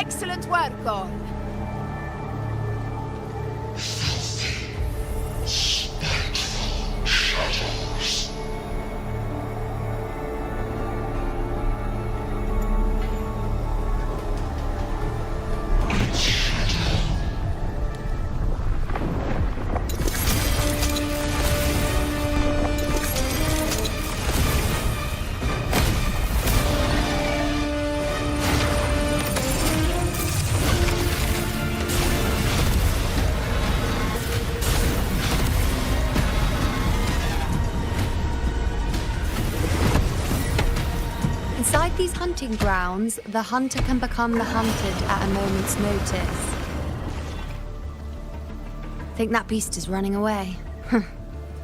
Excellent work, all. Inside these hunting grounds, the hunter can become the hunted at a moment's notice. Think that beast is running away?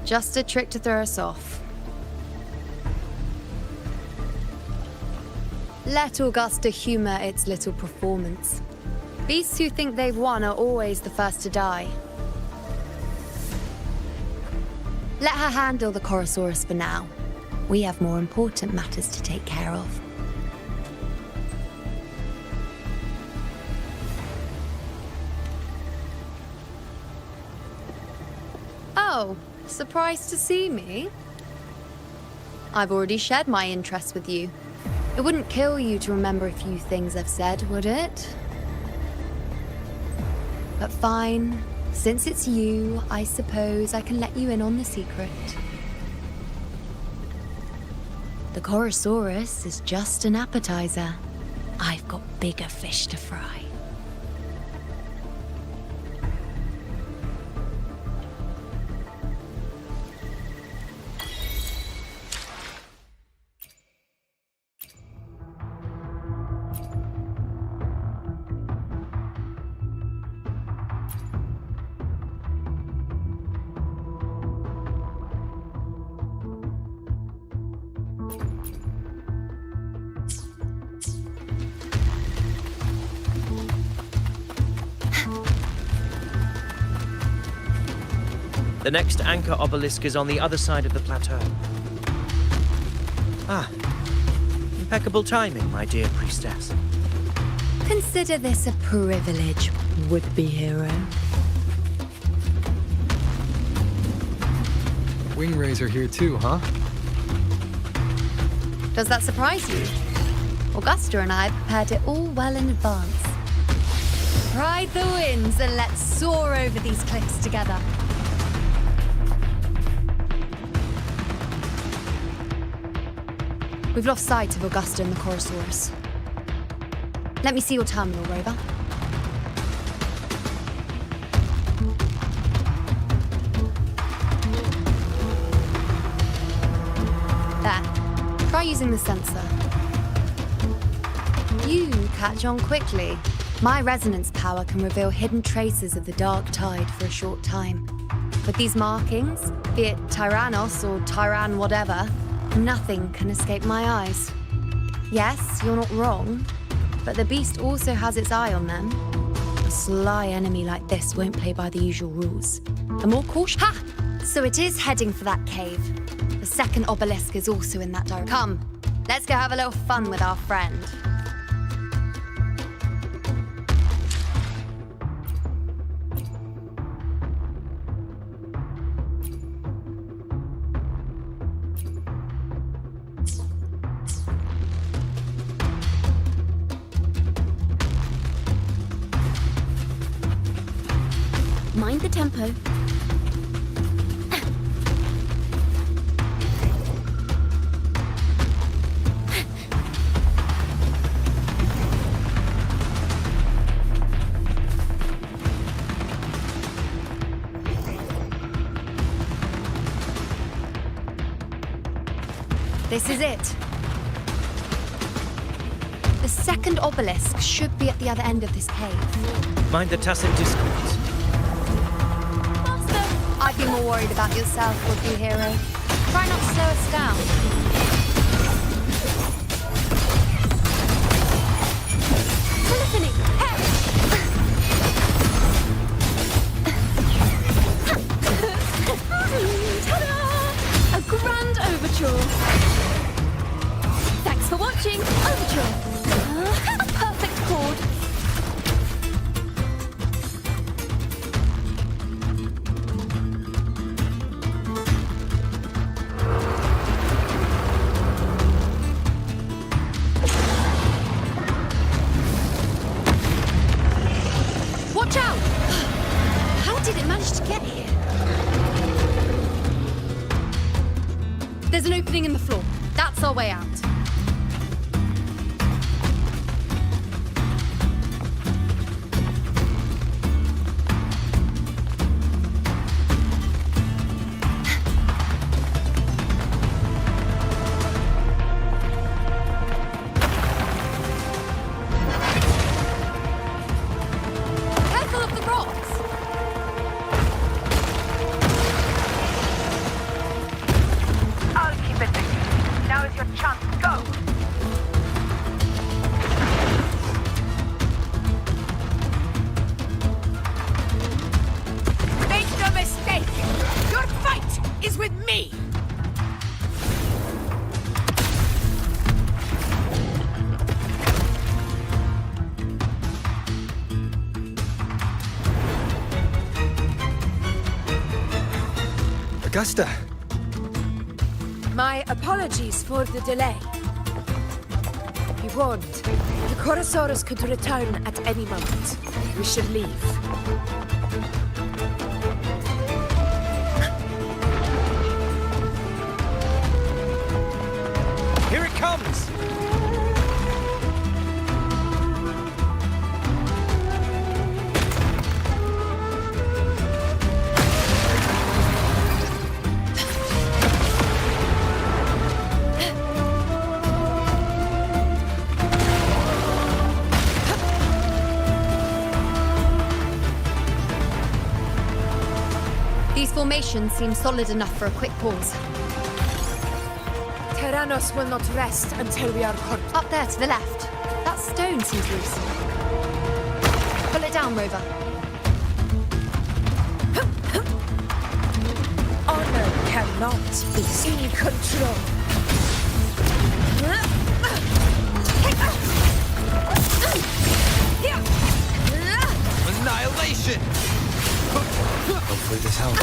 Just a trick to throw us off. Let Augusta humor its little performance. Beasts who think they've won are always the first to die. Let her handle the Chorosaurus for now. We have more important matters to take care of. Oh, surprised to see me? I've already shared my interest with you. It wouldn't kill you to remember a few things I've said, would it? But fine. Since it's you, I suppose I can let you in on the secret. The Chorosaurus is just an appetizer. I've got bigger fish to fry. The next anchor obelisk is on the other side of the plateau. Ah, impeccable timing, my dear priestess. Consider this a privilege, would-be hero. Wingrays are here too, huh? Does that surprise you? Augusta and I prepared it all well in advance. Ride the winds and let's soar over these cliffs together. We've lost sight of Augusta and the Chorosaurus. Let me see your terminal, Rover. There. Try using the sensor. You catch on quickly. My resonance power can reveal hidden traces of the dark tide for a short time. With these markings, be it Tyrannos or Tyran whatever, nothing can escape my eyes. Yes, you're not wrong, but the beast also has its eye on them. A sly enemy like this won't play by the usual rules. A more cautious... Ha! So it is heading for that cave. The second obelisk is also in that direction. Come, let's go have a little fun with our friend. Mind the tempo. This is it. The second obelisk should be at the other end of this cave. Mind the tacit discourse. I'd be more worried about yourself, would-be hero. Try not to slow us down. Polyphony, perish! Ta-da! A grand overture. Thanks for watching. Overture. A perfect chord. way out. Careful of the rocks! I'll keep it busy. Now is your chance. Go! Make no mistake! Your fight is with me! Augusta! My apologies for the delay. Be warned, the Chorosaurus could return at any moment. We should leave. Here it comes! These formations seem solid enough for a quick pause. Tyrannos will not rest until we are caught. Up there to the left. That stone seems loose. Pull it down, Rover. Honor cannot be in control. Annihilation! Hopefully this helps.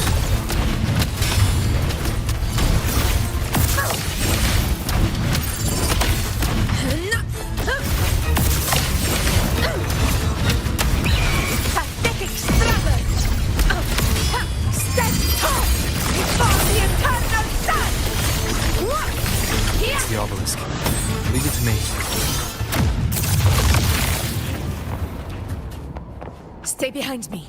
Pathetic struggle! Stand tall before the eternal sun! It's the obelisk. Leave it to me. Stay behind me.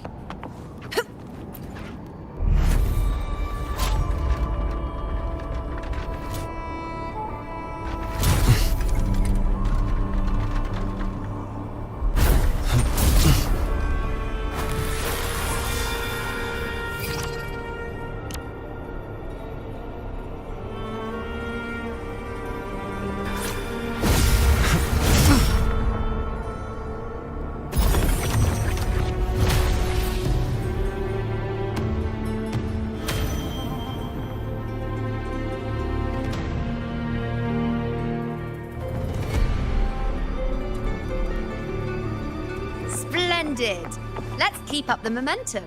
Splendid! Let's keep up the momentum.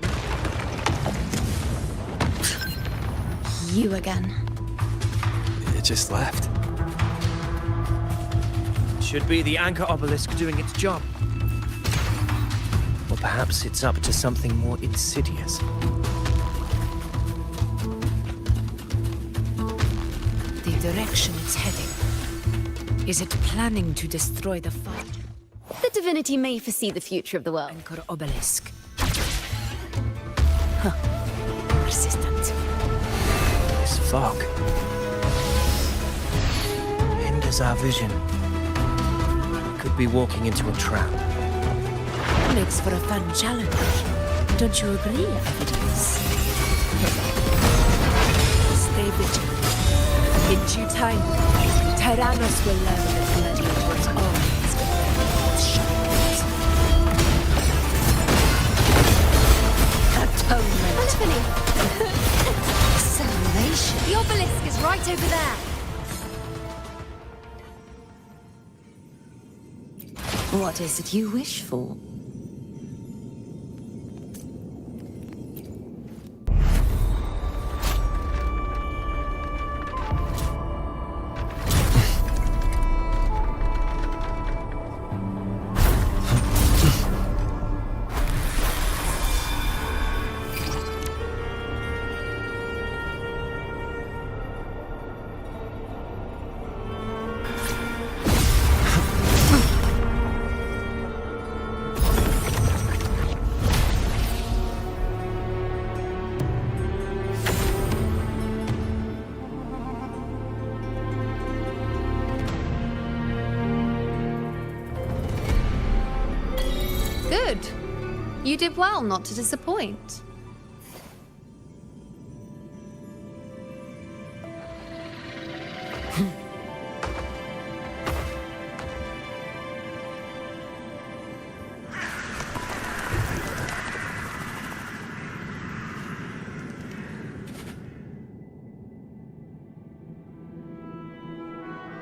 You again. It just left. Should be the anchor obelisk doing its job. Or perhaps it's up to something more insidious. The direction it's heading. Is it planning to destroy the fog? The divinity may foresee the future of the world. Anchor obelisk. Huh. Persistent. This fog hinders our vision. Could be walking into a trap. Makes for a fun challenge. Don't you agree, Evidence? Stay vigilant. In due time, Tyrannos will learn that Gladiator is always with shadows. Atonement. Anthony! Salvation. The obelisk is right over there. What is it you wish for? Good. You did well not to disappoint.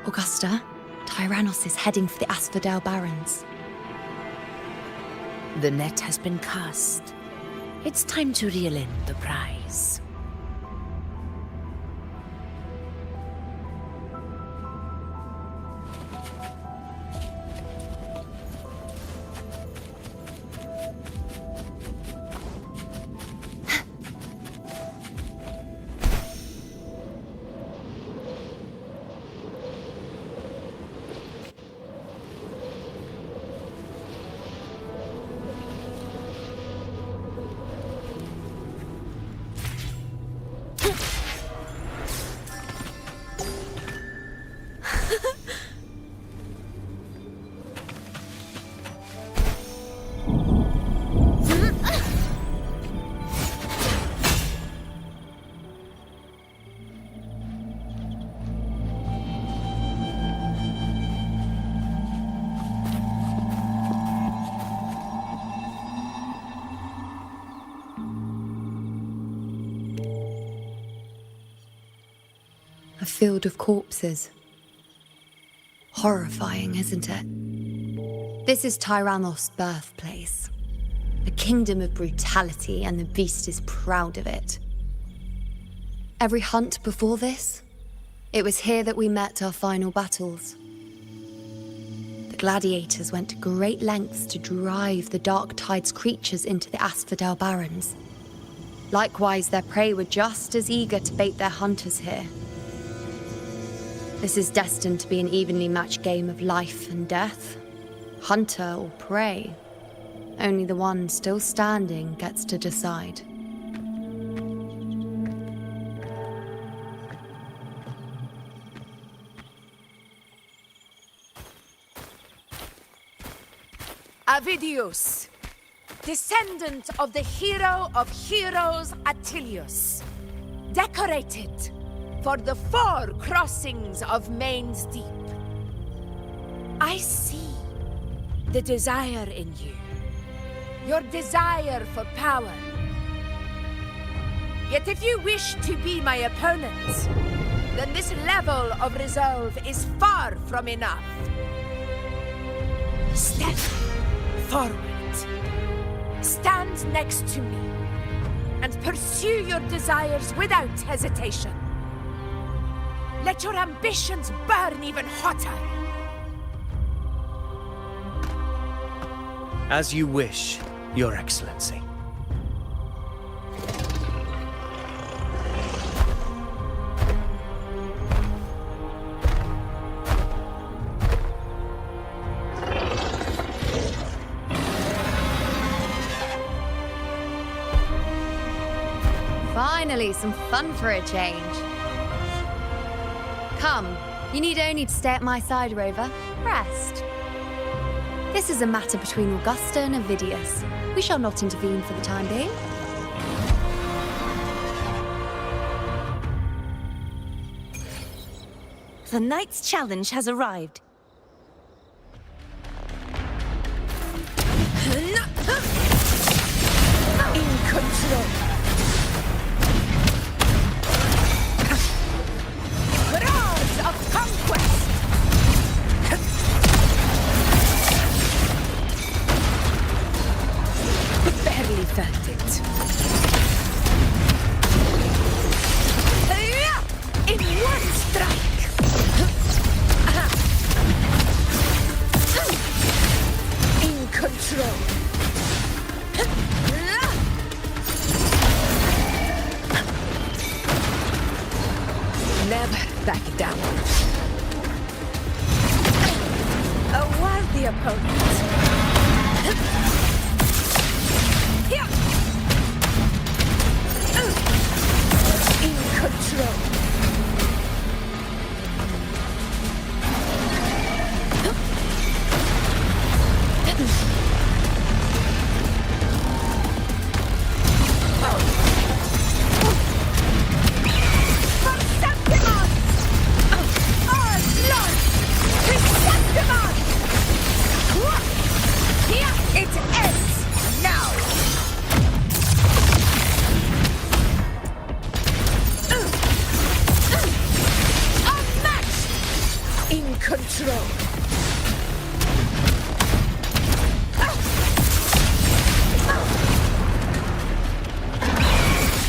Augusta, Tyrannos is heading for the Asphodel Barrens. The net has been cast. It's time to reel in the prize. A field of corpses. Horrifying, isn't it? This is Tyrannos' birthplace. A kingdom of brutality, and the beast is proud of it. Every hunt before this, it was here that we met our final battles. The gladiators went to great lengths to drive the Dark Tide's creatures into the Asphodel Barrens. Likewise, their prey were just as eager to bait their hunters here. This is destined to be an evenly matched game of life and death. Hunter or prey. Only the one still standing gets to decide. Avidius, descendant of the hero of heroes Attilius, decorated for the 4 crossings of Main's Deep. I see the desire in you, your desire for power. Yet if you wish to be my opponent, then this level of resolve is far from enough. Step forward. Stand next to me and pursue your desires without hesitation. Let your ambitions burn even hotter. As you wish, Your Excellency. Finally, some fun for a change. Come, you need only to stay at my side, Rover. Rest. This is a matter between Augusta and Avidius. We shall not intervene for the time being. The knight's challenge has arrived. In control. Roars of conquest. Barely felt it. In one strike. In control. Never back down. A worthy opponent. Here. In control. It ends now! Unmatched! In control!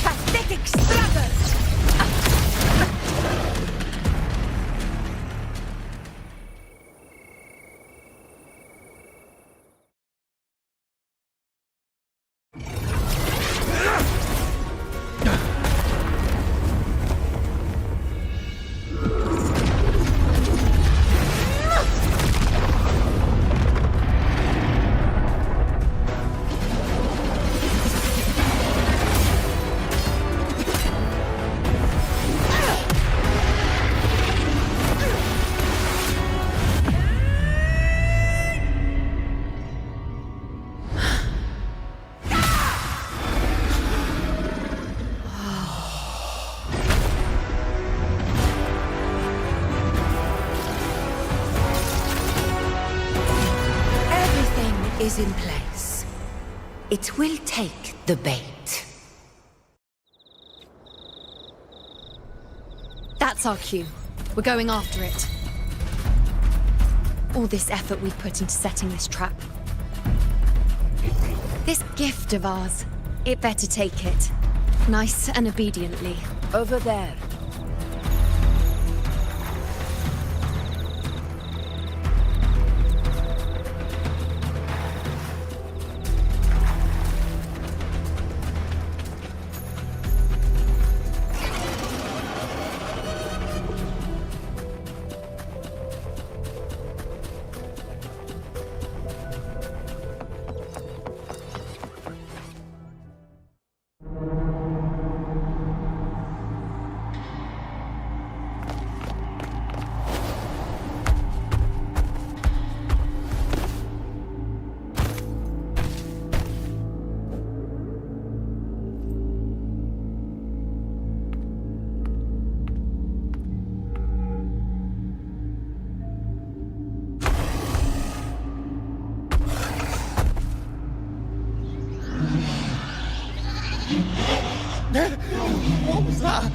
Pathetic struggle! Is in place. It will take the bait. That's our cue. We're going after it. All this effort we've put into setting this trap. This gift of ours, it better take it. Nice and obediently. Over there. What was that?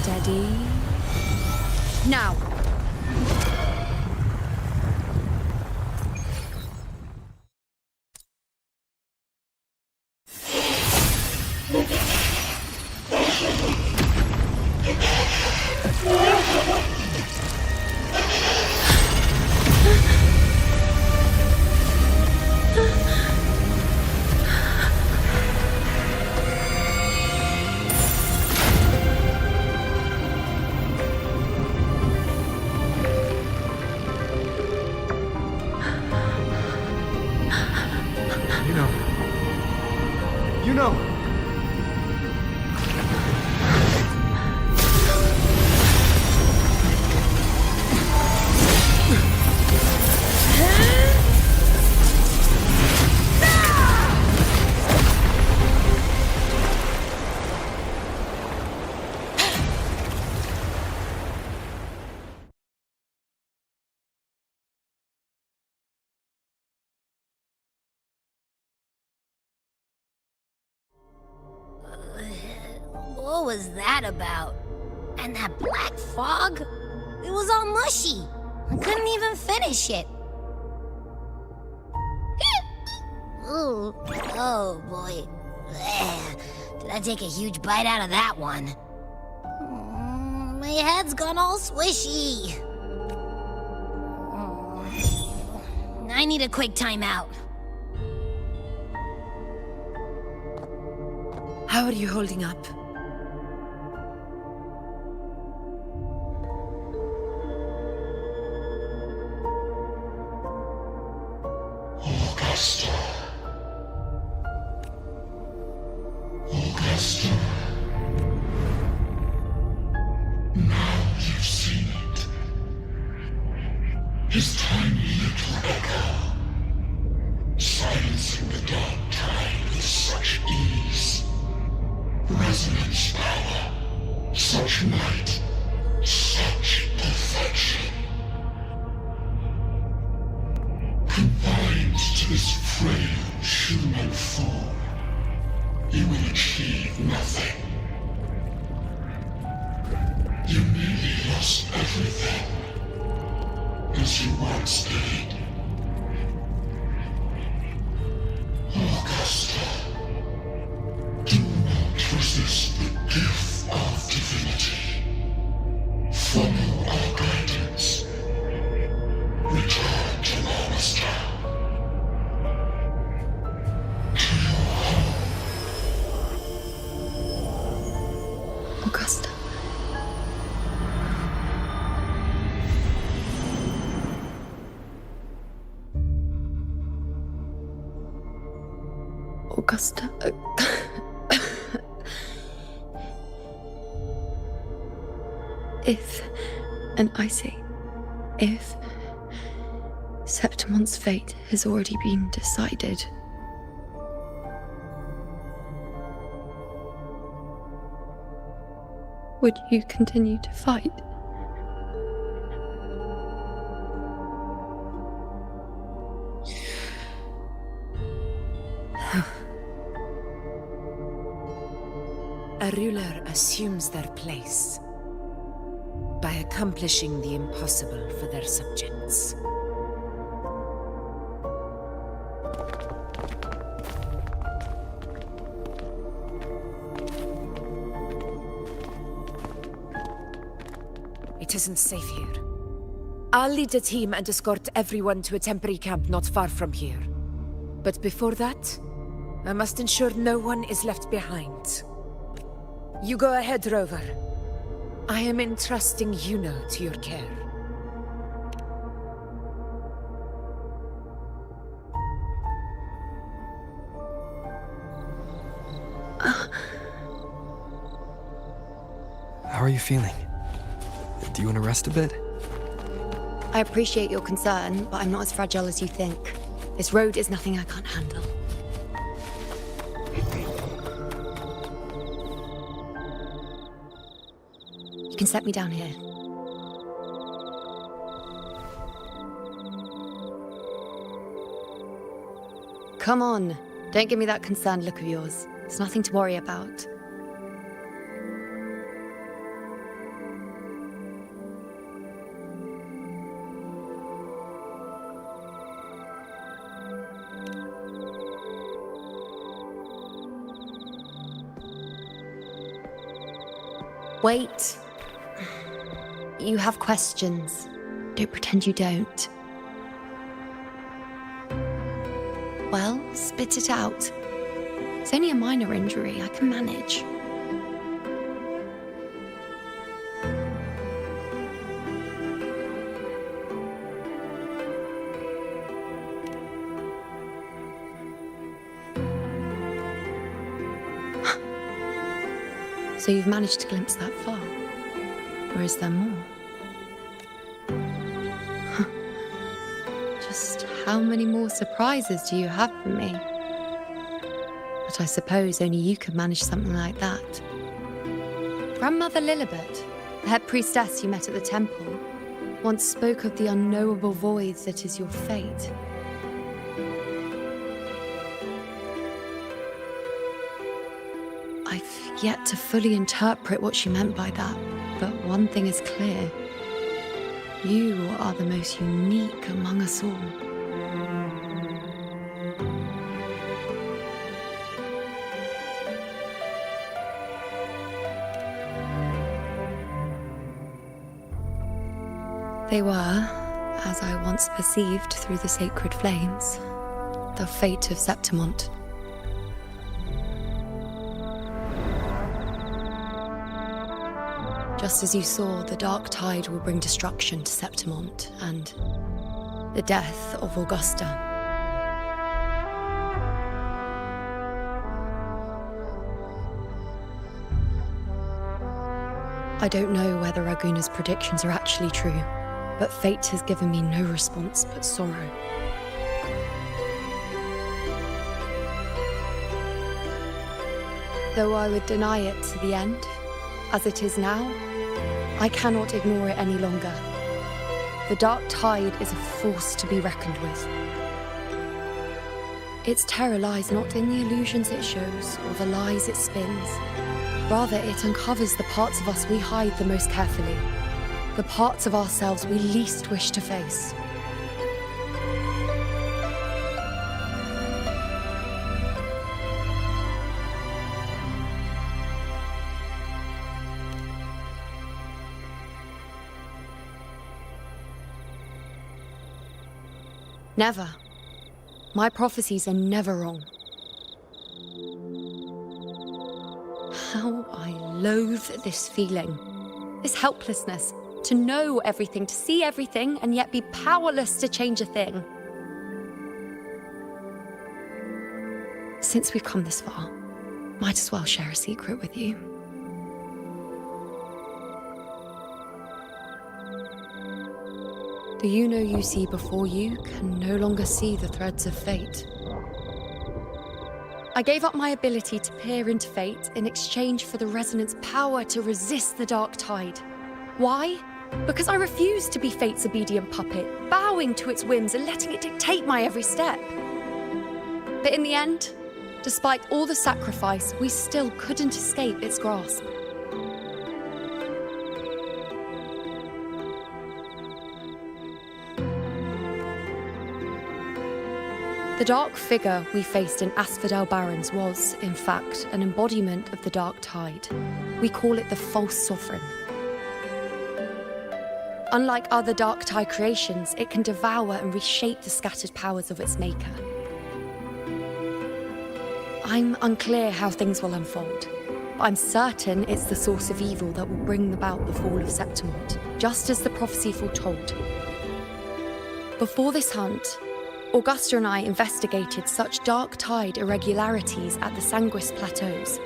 Steady. Now. You know. What was that about? And that black fog? It was all mushy. I couldn't even finish it. Ooh, oh boy. Ugh. Did I take a huge bite out of that one? My head's gone all swishy. I need a quick timeout. How are you holding up? Augusta. Augusta. Now you've seen it. His tiny little echo, silencing the dark tide with such ease. Resonance power, such might, such perfection. Confined to this frail human form, you will achieve nothing. You nearly lost everything, as you once did. Augusta, do not resist the gift of divinity. Follow our guidance. Return to Augusta. To your home. Augusta. Augusta. If, and I say, if Septimon's fate has already been decided, would you continue to fight? A ruler assumes their place by accomplishing the impossible for their subjects. It isn't safe here. I'll lead a team and escort everyone to a temporary camp not far from here. But before that, I must ensure no one is left behind. You go ahead, Rover. I am entrusting Yuno to your care. How are you feeling? Do you want to rest a bit? I appreciate your concern, but I'm not as fragile as you think. This road is nothing I can't handle. You can set me down here. Come on. Don't give me that concerned look of yours. It's nothing to worry about. Wait. You have questions. Don't pretend you don't. Well, spit it out. It's only a minor injury. I can manage. So you've managed to glimpse that far? Or is there more? Just how many more surprises do you have for me? But I suppose only you could manage something like that. Grandmother Lilibet, the head priestess you met at the temple, once spoke of the unknowable void that is your fate. yet to fully interpret what she meant by that. But one thing is clear. You are the most unique among us all. They were, as I once perceived through the sacred flames, the fate of Septimont. Just as you saw, the dark tide will bring destruction to Septimont and the death of Augusta. I don't know whether Raguna's predictions are actually true, but fate has given me no response but sorrow. Though I would deny it to the end, as it is now, I cannot ignore it any longer. The dark tide is a force to be reckoned with. Its terror lies not in the illusions it shows or the lies it spins. Rather, it uncovers the parts of us we hide the most carefully, the parts of ourselves we least wish to face. Never. My prophecies are never wrong. How I loathe this feeling, this helplessness, to know everything, to see everything, and yet be powerless to change a thing. Since we've come this far, might as well share a secret with you. The you see before you can no longer see the threads of fate. I gave up my ability to peer into fate in exchange for the resonance power to resist the dark tide. Why? Because I refused to be fate's obedient puppet, bowing to its whims and letting it dictate my every step. But in the end, despite all the sacrifice, we still couldn't escape its grasp. The dark figure we faced in Asphodel Barrens was, in fact, an embodiment of the dark tide. We call it the false sovereign. Unlike other dark tide creations, it can devour and reshape the scattered powers of its maker. I'm unclear how things will unfold, but I'm certain it's the source of evil that will bring about the fall of Septimont, just as the prophecy foretold. Before this hunt, Augusta and I investigated such dark tide irregularities at the Sanguis Plateaus.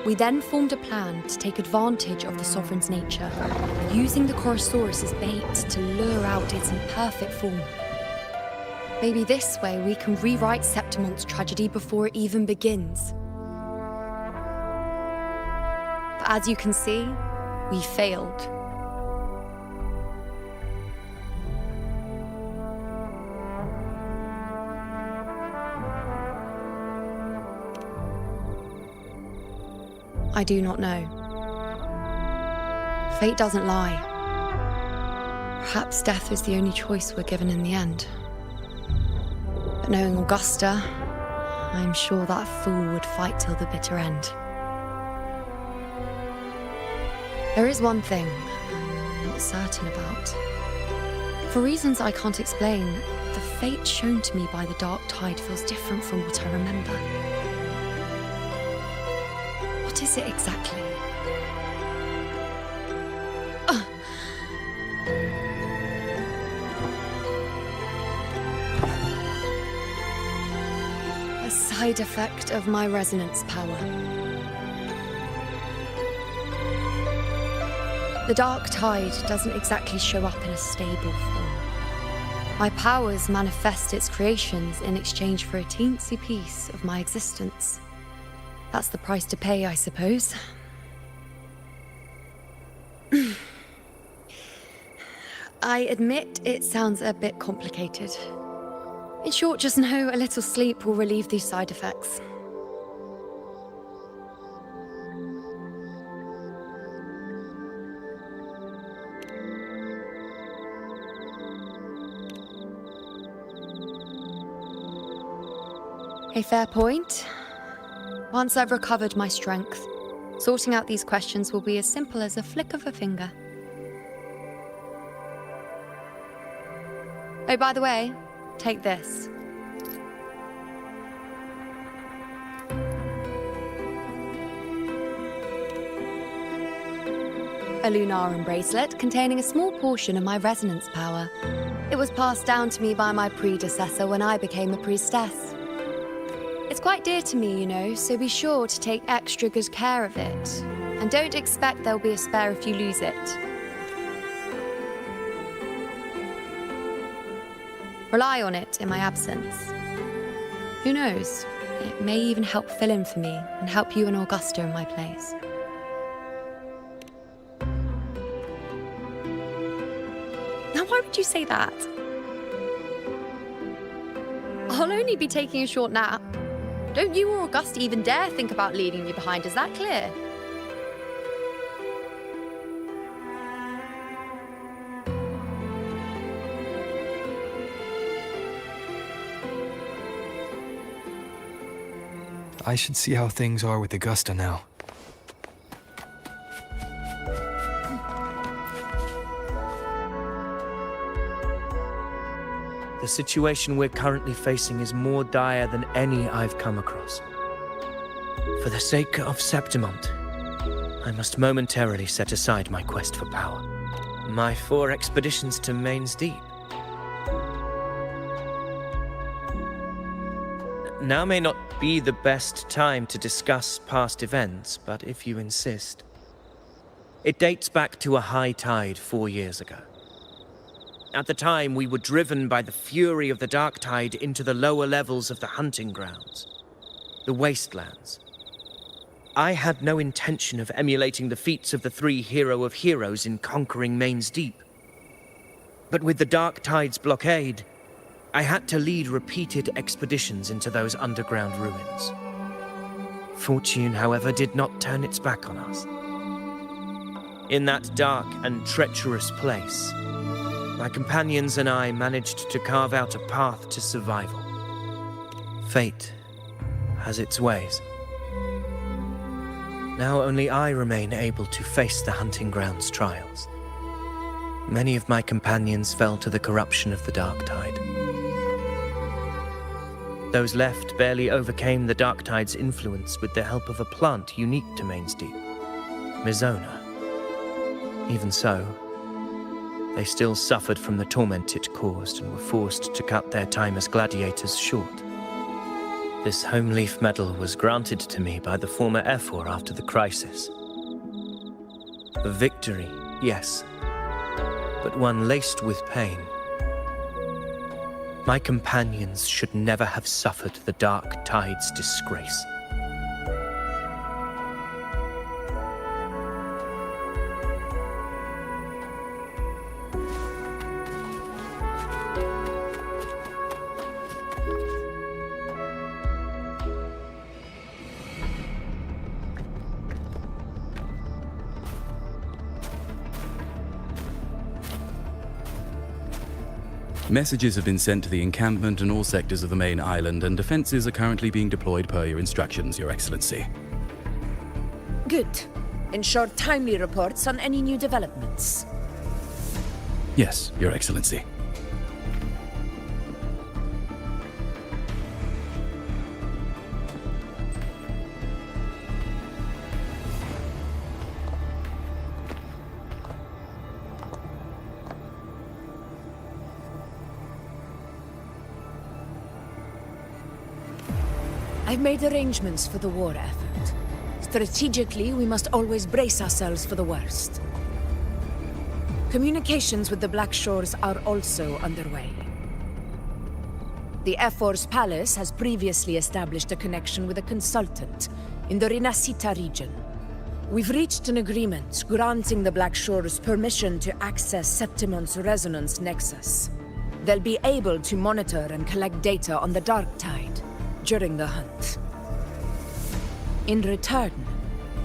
We then formed a plan to take advantage of the Sovereign's nature, using the Chorosaurus as bait to lure out its imperfect form. Maybe this way we can rewrite Septimont's tragedy before it even begins. But as you can see, we failed. I do not know. Fate doesn't lie. Perhaps death is the only choice we're given in the end. But knowing Augusta, I'm sure that fool would fight till the bitter end. There is one thing I'm not certain about. For reasons I can't explain, the fate shown to me by the dark tide feels different from what I remember. What is it exactly? A side effect of my resonance power. The dark tide doesn't exactly show up in a stable form. My powers manifest its creations in exchange for a teensy piece of my existence. That's the price to pay, I suppose. I admit it sounds a bit complicated. In short, just know a little sleep will relieve these side effects. A fair point. Once I've recovered my strength, sorting out these questions will be as simple as a flick of a finger. Oh, by the way, take this. A Lunarum bracelet containing a small portion of my resonance power. It was passed down to me by my predecessor when I became a priestess. It's quite dear to me, you know, so be sure to take extra good care of it. And don't expect there'll be a spare if you lose it. Rely on it in my absence. Who knows? It may even help fill in for me and help you and Augusta in my place. Now, why would you say that? I'll only be taking a short nap. Don't you or Augusta even dare think about leaving me behind, is that clear? I should see how things are with Augusta now. The situation we're currently facing is more dire than any I've come across. For the sake of Septimont, I must momentarily set aside my quest for power. My 4 expeditions to Main's Deep. Now may not be the best time to discuss past events, but if you insist. It dates back to a high tide 4 years ago. At the time, we were driven by the fury of the dark tide into the lower levels of the hunting grounds, the wastelands. I had no intention of emulating the feats of the 3 hero of heroes in conquering Main's Deep. But with the dark tide's blockade, I had to lead repeated expeditions into those underground ruins. Fortune, however, did not turn its back on us. In that dark and treacherous place, my companions and I managed to carve out a path to survival. Fate has its ways. Now only I remain able to face the hunting grounds trials. Many of my companions fell to the corruption of the dark tide. Those left barely overcame the dark tide's influence with the help of a plant unique to Main's Deep, Mizona. Even so, they still suffered from the torment it caused and were forced to cut their time as gladiators short. This home leaf medal was granted to me by the former Ephor after the crisis. A victory, yes, but one laced with pain. My companions should never have suffered the dark tide's disgrace. Messages have been sent to the encampment and all sectors of the main island, and defenses are currently being deployed per your instructions, Your Excellency. Good. Ensure timely reports on any new developments. Yes, Your Excellency. I've made arrangements for the war effort. Strategically, we must always brace ourselves for the worst. Communications with the Black Shores are also underway. The Ephor's palace has previously established a connection with a consultant in the Rinascita region. We've reached an agreement granting the Black Shores permission to access Septimont's resonance nexus. They'll be able to monitor and collect data on the Dark Tide during the hunt. In return,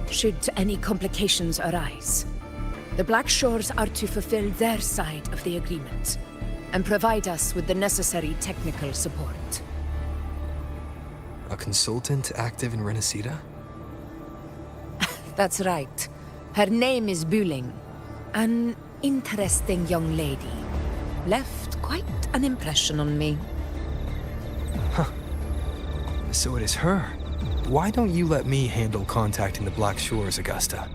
should any complications arise, the Black Shores are to fulfill their side of the agreement and provide us with the necessary technical support. A consultant active in Renacita? That's right. Her name is Buling. An interesting young lady. Left quite an impression on me. So it is her. Why don't you let me handle contacting the Black Shores, Augusta?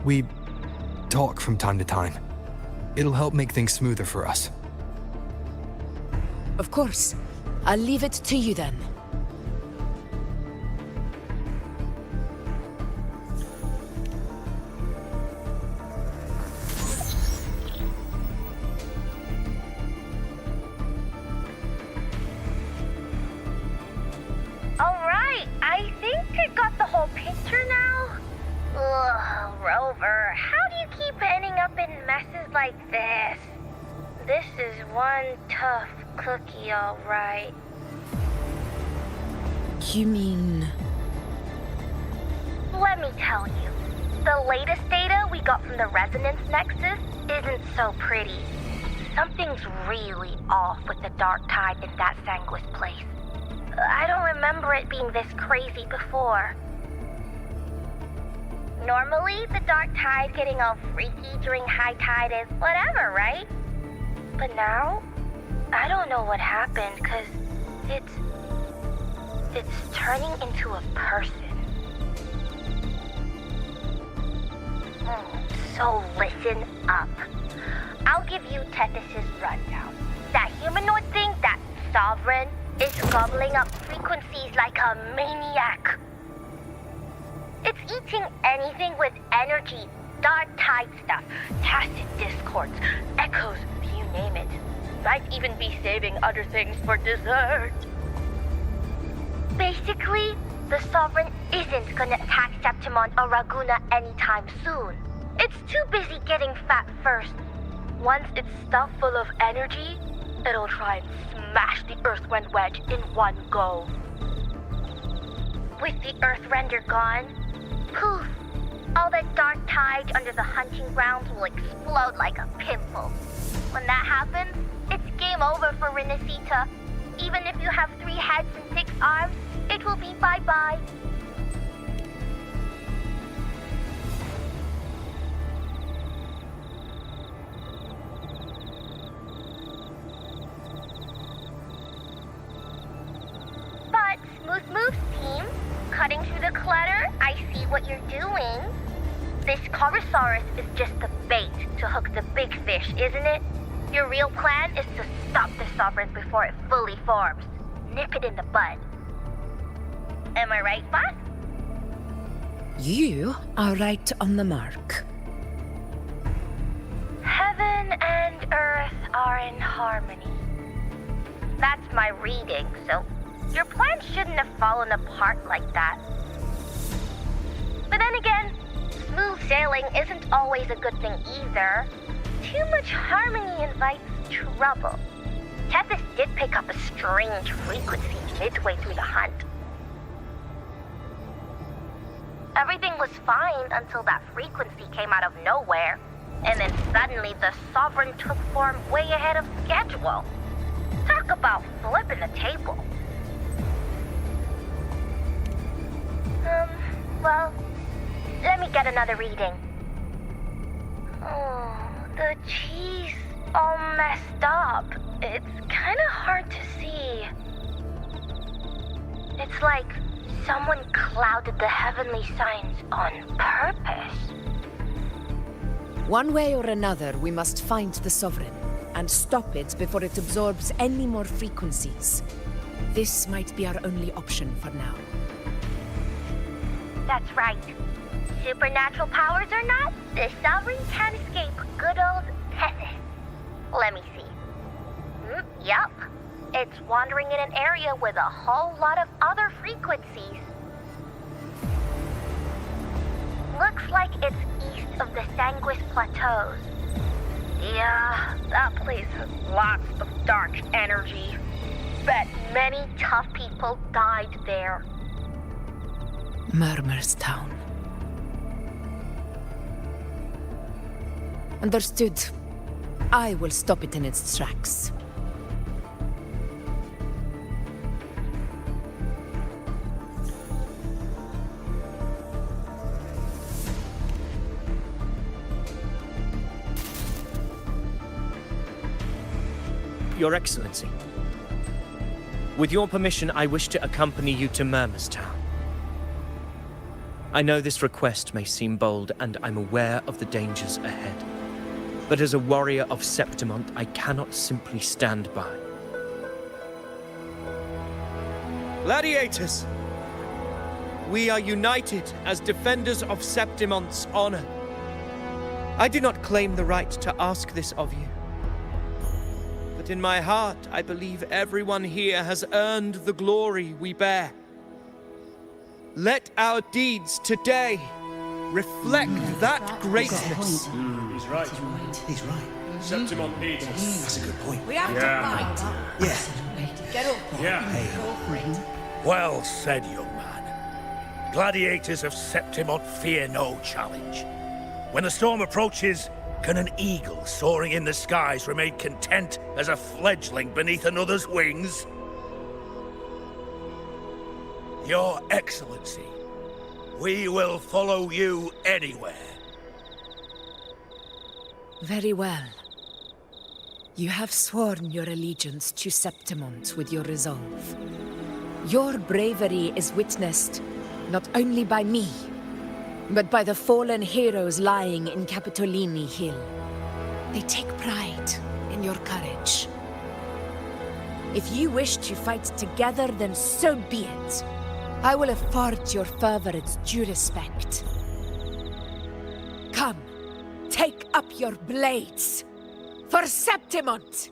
We talk from time to time. It'll help make things smoother for us. Of course. I'll leave it to you then. Alright, I think I got the whole picture now. Ugh, Rover, how do you keep ending up in messes like this? This is one tough cookie, alright. You mean... Let me tell you, the latest data we got from the Resonance Nexus isn't so pretty. Something's really off with the Dark Tide in that Sanguis place. I don't remember it being this crazy before. Normally, the Dark Tide getting all freaky during high tide is whatever, right? But now, I don't know what happened, cause it's turning into a person. So listen up. I'll give you Tethys' rundown. That humanoid thing, that Sovereign, is gobbling up frequencies like a maniac. It's eating anything with energy, dark tide stuff, tacit discords, echoes, you name it. Might even be saving other things for dessert. Basically, the Sovereign isn't gonna attack Septimon or Raguna anytime soon. It's too busy getting fat first. Once it's stuffed full of energy, it'll try and smash the Earthwind Wedge in one go. With the Earthrender gone, poof, all that dark tide under the hunting grounds will explode like a pimple. When that happens, it's game over for Renacita. Even if you have 3 heads and 6 arms, it will be bye-bye. But, Smooth Moves team, cutting through the clutter, I see what you're doing. This Corosaurus is just the bait to hook the big fish, isn't it? Your real plan is to stop the Sovereign before it fully forms. Nip it in the bud. Am I right, boss? You are right on the mark. Heaven and Earth are in harmony. That's my reading, so your plan shouldn't have fallen apart like that. But then again, smooth sailing isn't always a good thing either. Too much harmony invites trouble. Tethys did pick up a strange frequency midway through the hunt. Everything was fine until that frequency came out of nowhere, and then suddenly the Sovereign took form way ahead of schedule. Talk about flipping the table. Well, let me get another reading. Oh, the cheese all messed up. It's kind of hard to see. It's like someone clouded the heavenly signs on purpose. One way or another, we must find the Sovereign and stop it before it absorbs any more frequencies. This might be our only option for now. That's right. Supernatural powers or not, the Sovereign can't escape good old Tethys. Let me see. Yup. It's wandering in an area with a whole lot of other frequencies. Looks like it's east of the Sanguis Plateaus. Yeah, that place has lots of dark energy. Bet many tough people died there. Murmur's Town. Understood. I will stop it in its tracks. Your Excellency. With your permission, I wish to accompany you to Murmur's Town. I know this request may seem bold, and I'm aware of the dangers ahead. But as a warrior of Septimont, I cannot simply stand by. Gladiators! We are united as defenders of Septimont's honor. I do not claim the right to ask this of you. But in my heart, I believe everyone here has earned the glory we bear. Let our deeds today reflect that greatness. He's right. He's right. Septimont needs us. That's a good point. We have to fight. Yeah. Get up. Yeah. Well said, young man. Gladiators of Septimont fear no challenge. When the storm approaches, can an eagle soaring in the skies remain content as a fledgling beneath another's wings? Your Excellency, we will follow you anywhere. Very well. You have sworn your allegiance to Septimont with your resolve. Your bravery is witnessed not only by me, but by the fallen heroes lying in Capitolini Hill. They take pride in your courage. If you wish to fight together, then so be it. I will afford your fervor its due respect. Come, take up your blades. For Septimont!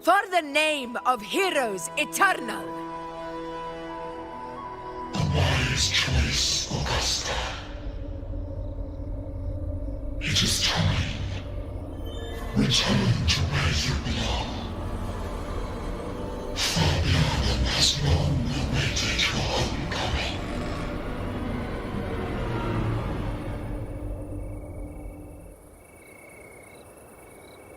For the name of heroes eternal! A wise choice, Augusta. It is time. Return to where you belong. Fabiana has long awaited your homecoming.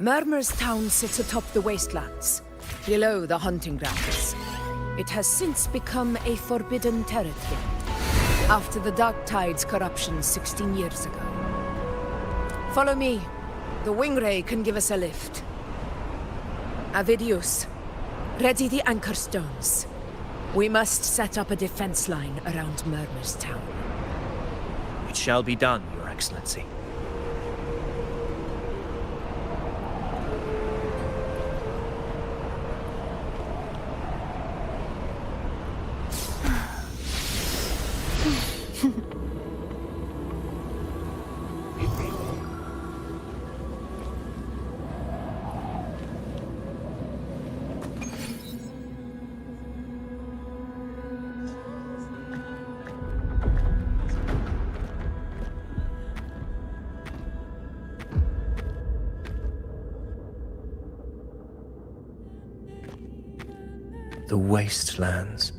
Murmur's Town sits atop the wastelands, below the hunting grounds. It has since become a forbidden territory, after the Dark Tide's corruption 16 years ago. Follow me. The Wingray can give us a lift. Avidius, ready the anchor stones. We must set up a defense line around Murmur's Town. It shall be done, Your Excellency. The wastelands.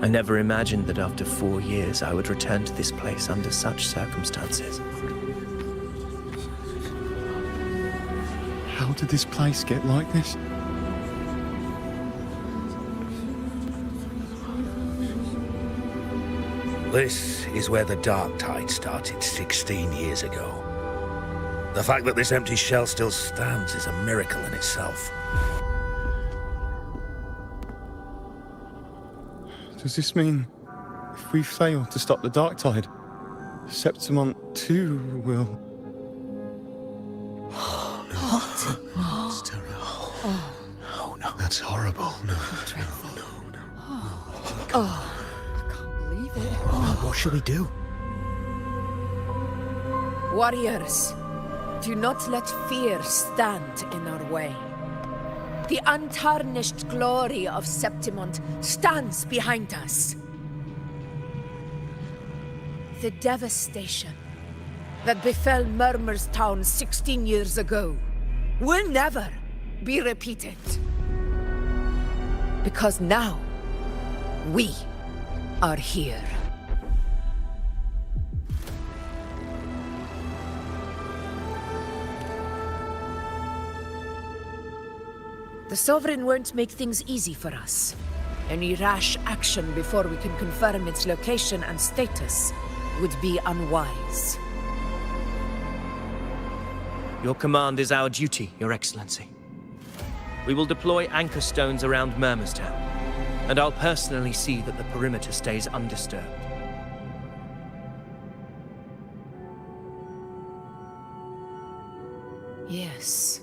I never imagined that after 4 years I would return to this place under such circumstances. How did this place get like this? This is where the Dark Tide started 16 years ago. The fact that this empty shell still stands is a miracle in itself. Does this mean if we fail to stop the Dark Tide, Septimont too will... What? It's terrible. Oh, no. That's horrible. No. I can't believe it. What should we do? Warriors, do not let fear stand in our way. The untarnished glory of Septimont stands behind us. The devastation that befell Murmur's Town 16 years ago will never be repeated. Because now, we are here. The Sovereign won't make things easy for us. Any rash action before we can confirm its location and status would be unwise. Your command is our duty, Your Excellency. We will deploy anchor stones around Murmurstown, and I'll personally see that the perimeter stays undisturbed. Yes.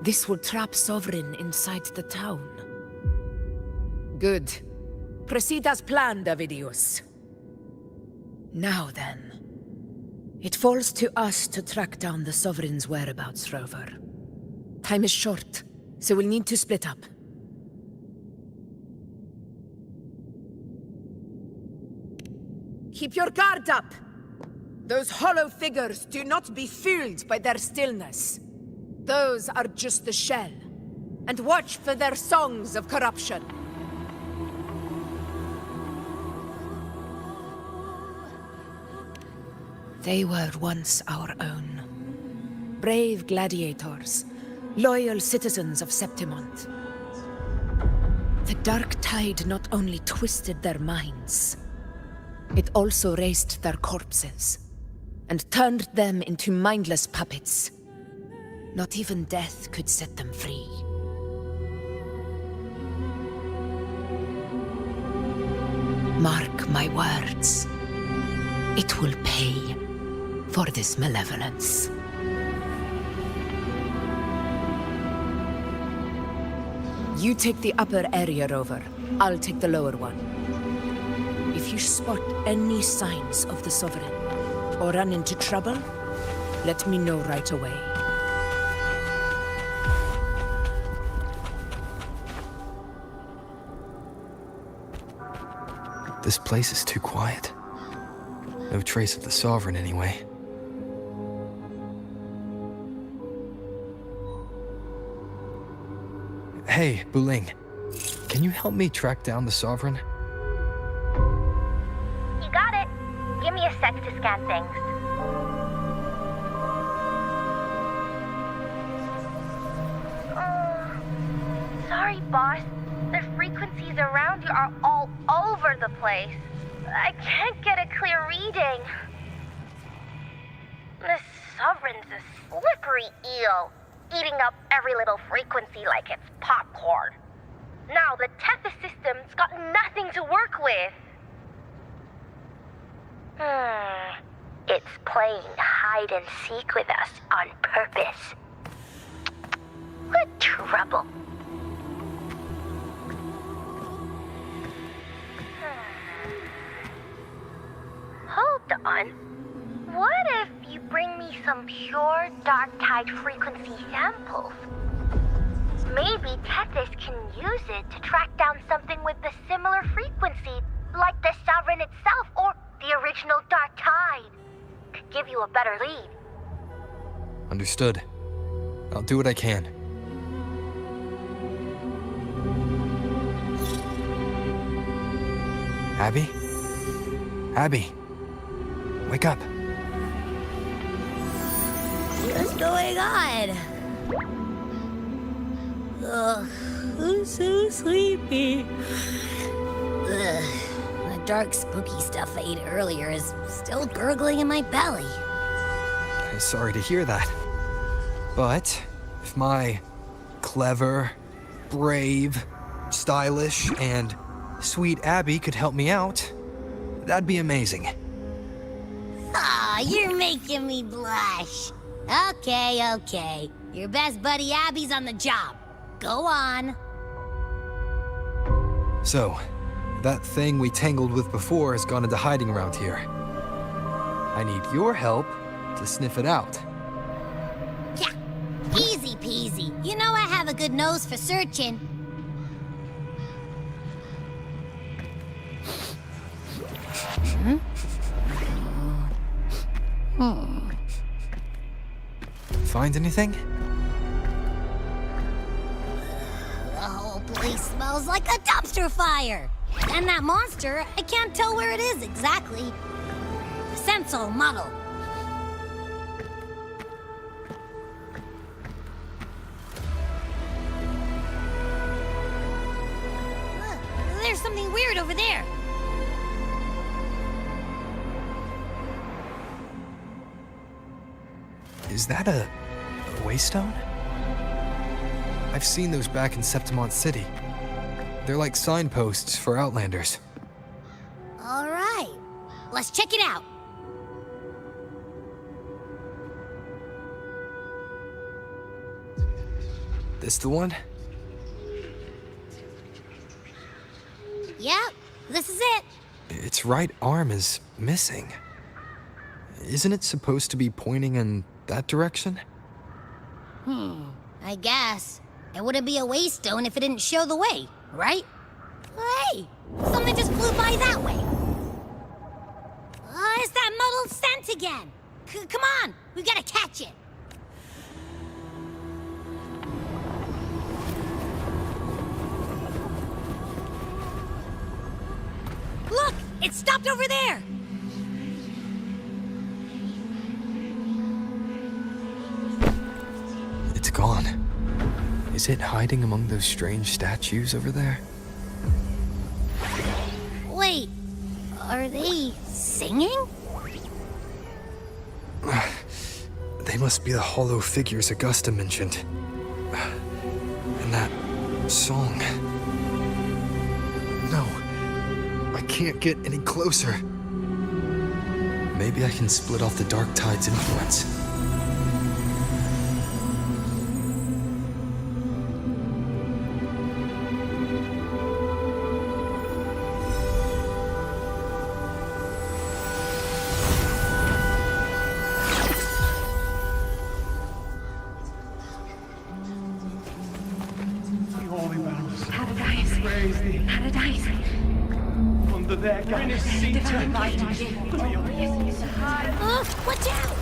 This will trap Sovereign inside the town. Good. Proceed as planned, Avidius. Now then. It falls to us to track down the Sovereign's whereabouts, Rover. Time is short, so we'll need to split up. Keep your guard up! Those hollow figures do not be fooled by their stillness. Those are just the shell. And watch for their songs of corruption. They were once our own. Brave gladiators, loyal citizens of Septimont. The dark tide not only twisted their minds, it also raised their corpses, and turned them into mindless puppets. Not even death could set them free. Mark my words. It will pay for this malevolence. You take the upper area, Rover. I'll take the lower one. If you spot any signs of the Sovereign, or run into trouble, let me know right away. This place is too quiet. No trace of the Sovereign, anyway. Hey, Buling. Can you help me track down the Sovereign? You got it. Give me a sec to scan things. Sorry, boss. The frequencies around you are all over the place. I can't get a clear reading. The Sovereign's a slippery eel, eating up every little frequency like it's popcorn. Now the Tethys system's got nothing to work with. It's playing hide and seek with us on purpose. What trouble. Hold on. What if you bring me some pure dark tide frequency samples? Maybe Tethys can use it to track down something with a similar frequency, like the Sovereign itself or the original dark tide. Could give you a better lead. Understood. I'll do what I can. Abby? Abby? Wake up. What's going on? Ugh, I'm so sleepy. Ugh, the dark, spooky stuff I ate earlier is still gurgling in my belly. I'm sorry to hear that. But if my clever, brave, stylish, and sweet Abby could help me out, that'd be amazing. Aw, you're making me blush. Okay. Your best buddy Abby's on the job. Go on. So, that thing we tangled with before has gone into hiding around here. I need your help to sniff it out. Yeah, easy peasy. You know I have a good nose for searching. Find anything? The whole place smells like a dumpster fire. And that monster, I can't tell where it is exactly. The scent's all muddled. Look, there's something weird over there. Is that a Waystone? I've seen those back in Septimont City. They're like signposts for Outlanders. All right, let's check it out. This the one? Yep, this is it. Its right arm is missing. Isn't it supposed to be pointing in that direction? I guess. It wouldn't be a waystone if it didn't show the way, right? Hey, something just flew by that way. It's that muddled scent again. Come on, we gotta catch it. Look, it stopped over there. It's gone. Is it hiding among those strange statues over there? Wait, are they singing? They must be the hollow figures Augusta mentioned. And that song. No, I can't get any closer. Maybe I can split off the Dark Tide's influence. Watch out!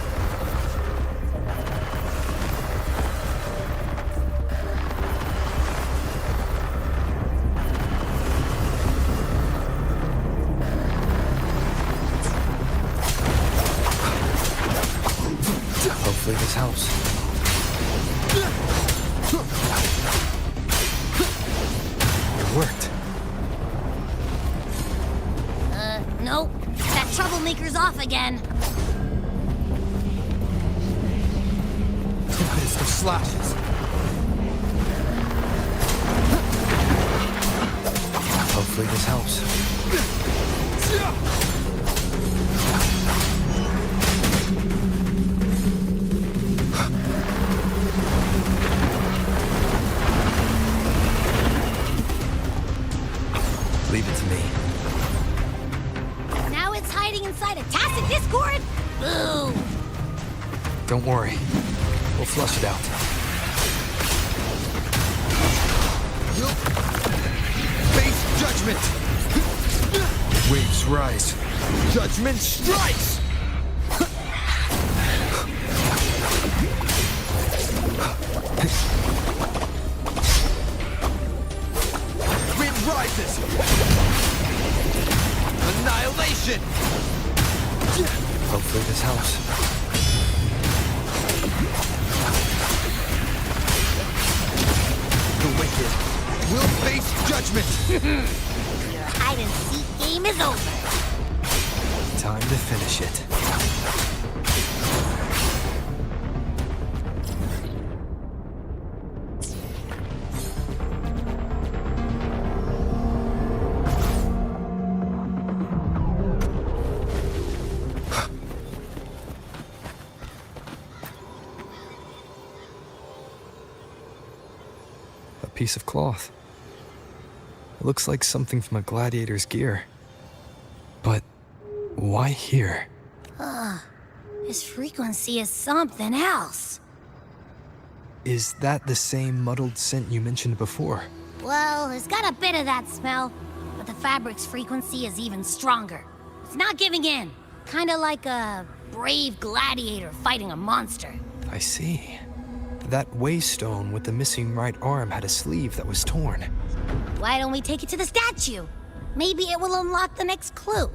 Hopefully this helps. It worked. Nope. That troublemaker's off again. It's the slashes. Hopefully this helps. Leave it to me. Now it's hiding inside a tacit discord? Boo! Don't worry. We'll flush it out. Face judgment! Waves rise. Judgment strikes! Wind rises! Annihilation! Hopefully this helps. The wicked will face judgment! Your hide-and-seek game is over. Time to finish it. A piece of cloth. It looks like something from a gladiator's gear. But why here? This frequency is something else. Is that the same muddled scent you mentioned before? Well, it's got a bit of that smell, but the fabric's frequency is even stronger. It's not giving in. Kinda like a brave gladiator fighting a monster. I see. That waystone with the missing right arm had a sleeve that was torn. Why don't we take it to the statue? Maybe it will unlock the next clue.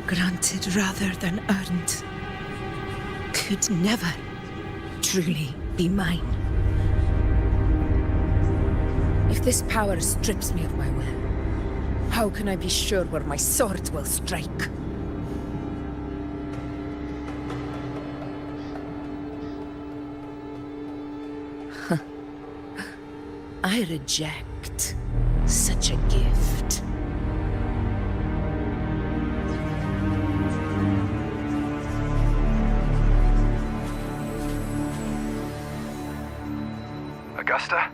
Granted rather than earned, could never truly be mine. If this power strips me of my will, how can I be sure where my sword will strike? I reject such a gift. Augusta,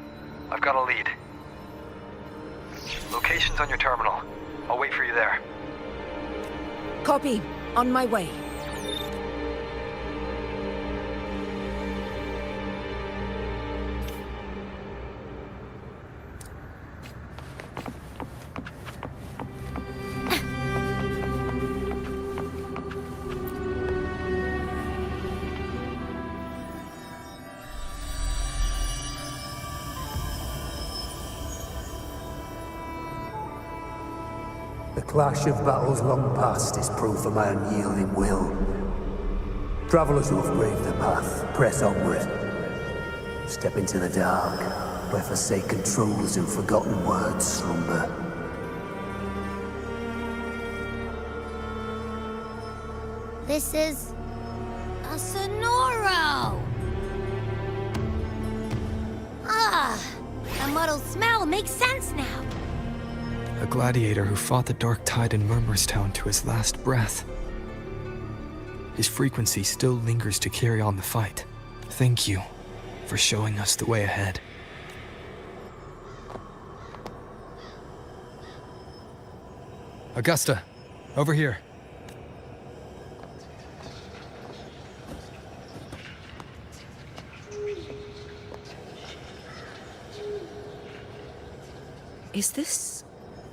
I've got a lead. Location's on your terminal. I'll wait for you there. Copy. On my way. The clash of battles long past is proof of my unyielding will. Travelers who have braved the path, press onward. Step into the dark, where forsaken truths and forgotten words slumber. This is a Sonoro! Ah, the muddled smell makes sense now. A gladiator who fought the dark tide in Murmurstown to his last breath. His frequency still lingers to carry on the fight. Thank you for showing us the way ahead. Augusta, over here. Is this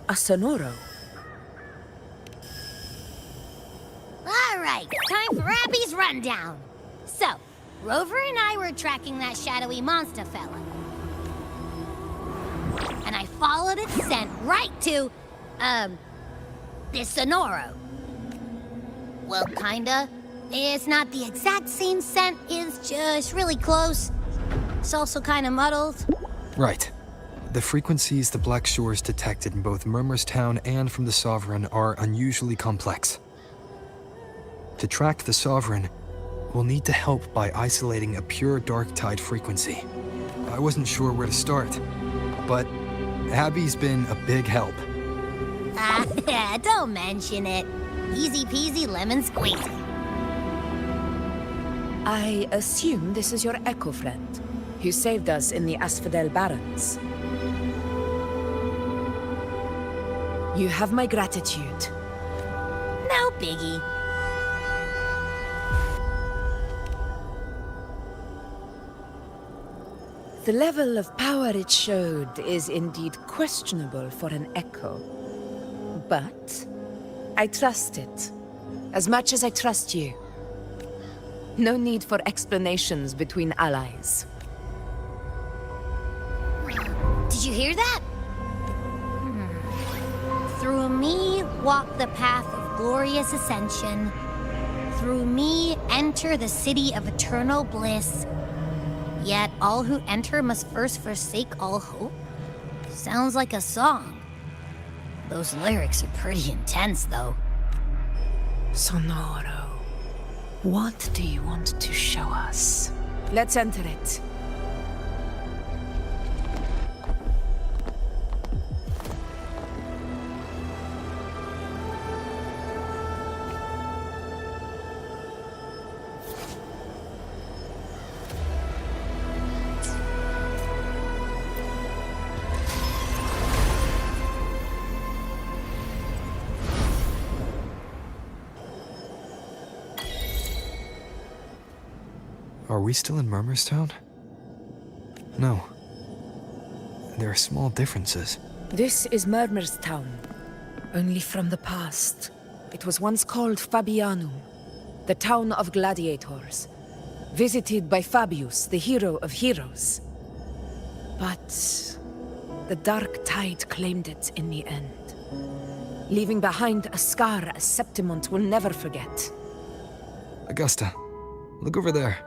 a Sonoro? Alright, time for Abby's rundown. So, Rover and I were tracking that shadowy monster fella. And I followed its scent right to, this Sonoro. Well, kinda. It's not the exact same scent, it's just really close. It's also kinda muddled. Right. The frequencies the Black Shores detected in both Murmurstown and from the Sovereign are unusually complex. To track the Sovereign, we'll need to help by isolating a pure dark tide frequency. I wasn't sure where to start, but Abby's been a big help. Don't mention it. Easy peasy lemon squeezy. I assume this is your Echo friend, who saved us in the Asphodel Barrens. You have my gratitude. No biggie. The level of power it showed is indeed questionable for an echo. But I trust it, as much as I trust you. No need for explanations between allies. Did you hear that? Through me walk the path of glorious ascension. Through me enter the city of eternal bliss. Yet all who enter must first forsake all hope? Sounds like a song. Those lyrics are pretty intense, though. Sonoro, what do you want to show us? Let's enter it. Are we still in Murmurstown? No. There are small differences. This is Murmurstown, only from the past. It was once called Fabianum, the town of gladiators, visited by Fabius, the hero of heroes. But the dark tide claimed it in the end, leaving behind a scar Septimont will never forget. Augusta, look over there.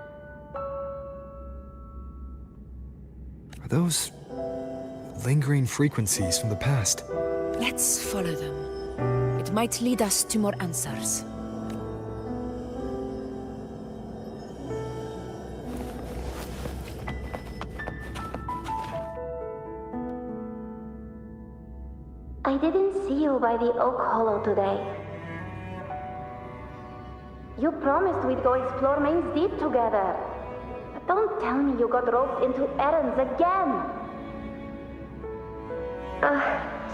Are those lingering frequencies from the past? Let's follow them. It might lead us to more answers. I didn't see you by the Oak Hollow today. You promised we'd go explore Main's Deep together. But don't tell me you got roped into errands again.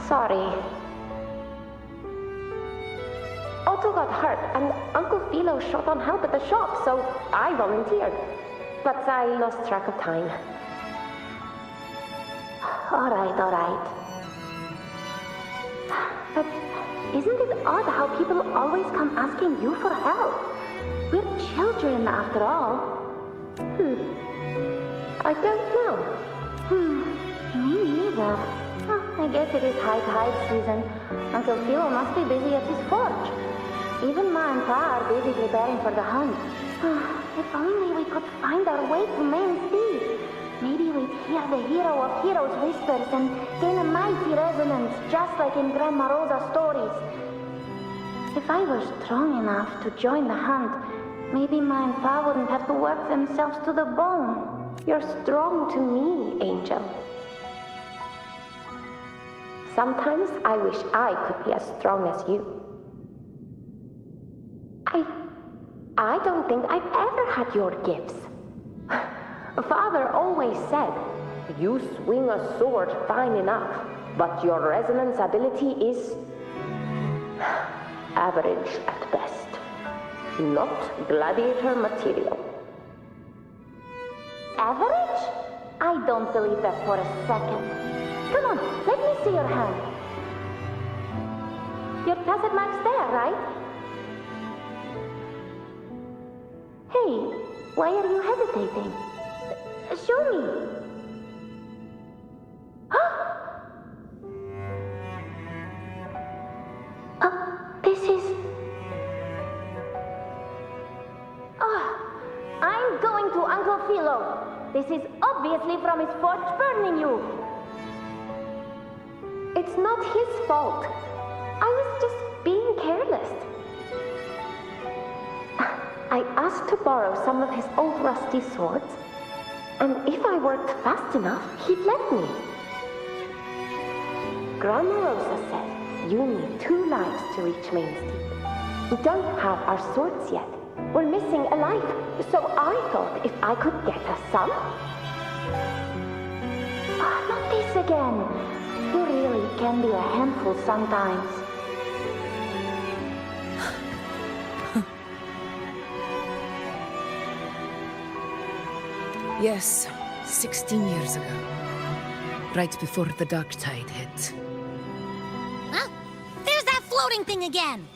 Sorry. Otto got hurt, and Uncle Philo shot on help at the shop, so I volunteered. But I lost track of time. All right. But isn't it odd how people always come asking you for help? We're children, after all. I don't know. Me neither. I guess it is high tide season. Uncle Philo must be busy at his forge. Even Ma and Pa are busy preparing for the hunt. If only we could find our way to Main's Deep. Maybe we'd hear the hero of heroes whispers and gain a mighty resonance, just like in Grandma Rosa's stories. If I were strong enough to join the hunt, maybe Ma and Pa wouldn't have to work themselves to the bone. You're strong to me, Angel. Sometimes I wish I could be as strong as you. I don't think I've ever had your gifts. Father always said, you swing a sword fine enough, but your resonance ability is average at best. Not gladiator material. Average? I don't believe that for a second. Come on, let me see your hand. Your tacit mark's there, right? Hey, why are you hesitating? Show me. This is... I'm going to Uncle Philo. This is obviously from his forge burning you. It's not his fault. I was just being careless. I asked to borrow some of his old rusty swords, and if I worked fast enough, he'd let me. Grandma Rosa said you need 2 lives to reach Main's Deep. We don't have our swords yet. We're missing a life, so I thought if I could get us some... not this again. You really can be a handful sometimes. Yes, 16 years ago. Right before the dark tide hit. Huh? There's that floating thing again!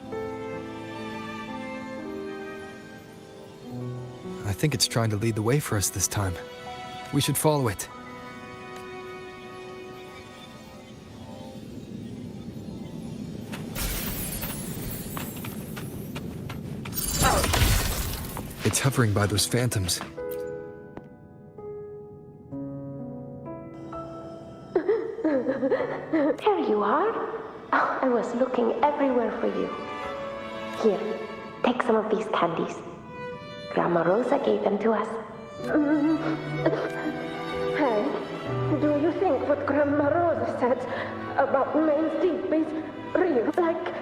I think it's trying to lead the way for us this time. We should follow it. It's hovering by those phantoms. There you are. Oh, I was looking everywhere for you. Here, take some of these candies. Grandma Rosa gave them to us. Hey, do you think what Grandma Rosa said about Main's Deep is real? Like,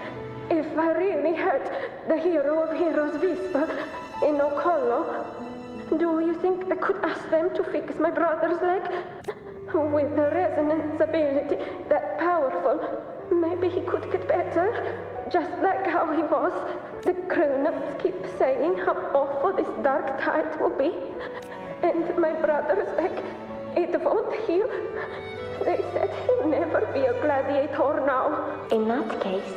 if I really hurt the hero of heroes Whisper in Okolo, do you think I could ask them to fix my brother's leg? With the resonance ability that powerful, maybe he could get better, just like how he was. The grown-ups keep saying how awful this dark tide will be, and my brother's leg, it won't heal. They said he'll never be a gladiator now. In that case,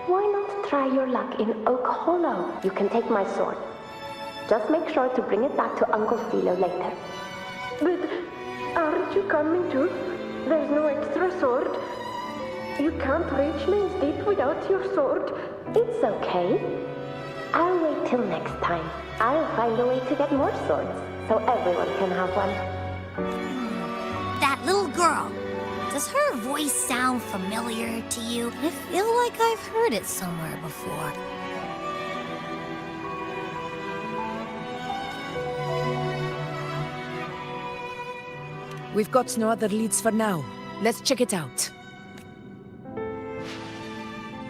why not try your luck in Oak Hollow? You can take my sword. Just make sure to bring it back to Uncle Philo later. But aren't you coming too? There's no extra sword. You can't reach Main's Deep without your sword. It's okay. I'll wait till next time. I'll find a way to get more swords, so everyone can have one. That little girl. Does her voice sound familiar to you? I feel like I've heard it somewhere before. We've got no other leads for now. Let's check it out.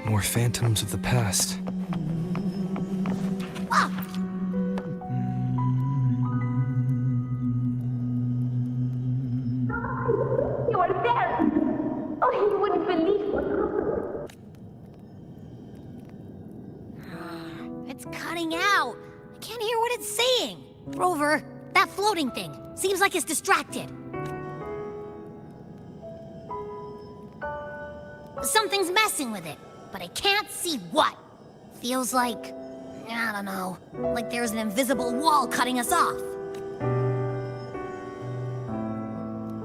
More phantoms of the past. Ah! You are there! Oh, you wouldn't believe what happened. It's cutting out. I can't hear what it's saying. Rover, that floating thing. Seems like it's distracted. Something's messing with it, but I can't see what. Feels like, I don't know, like there's an invisible wall cutting us off.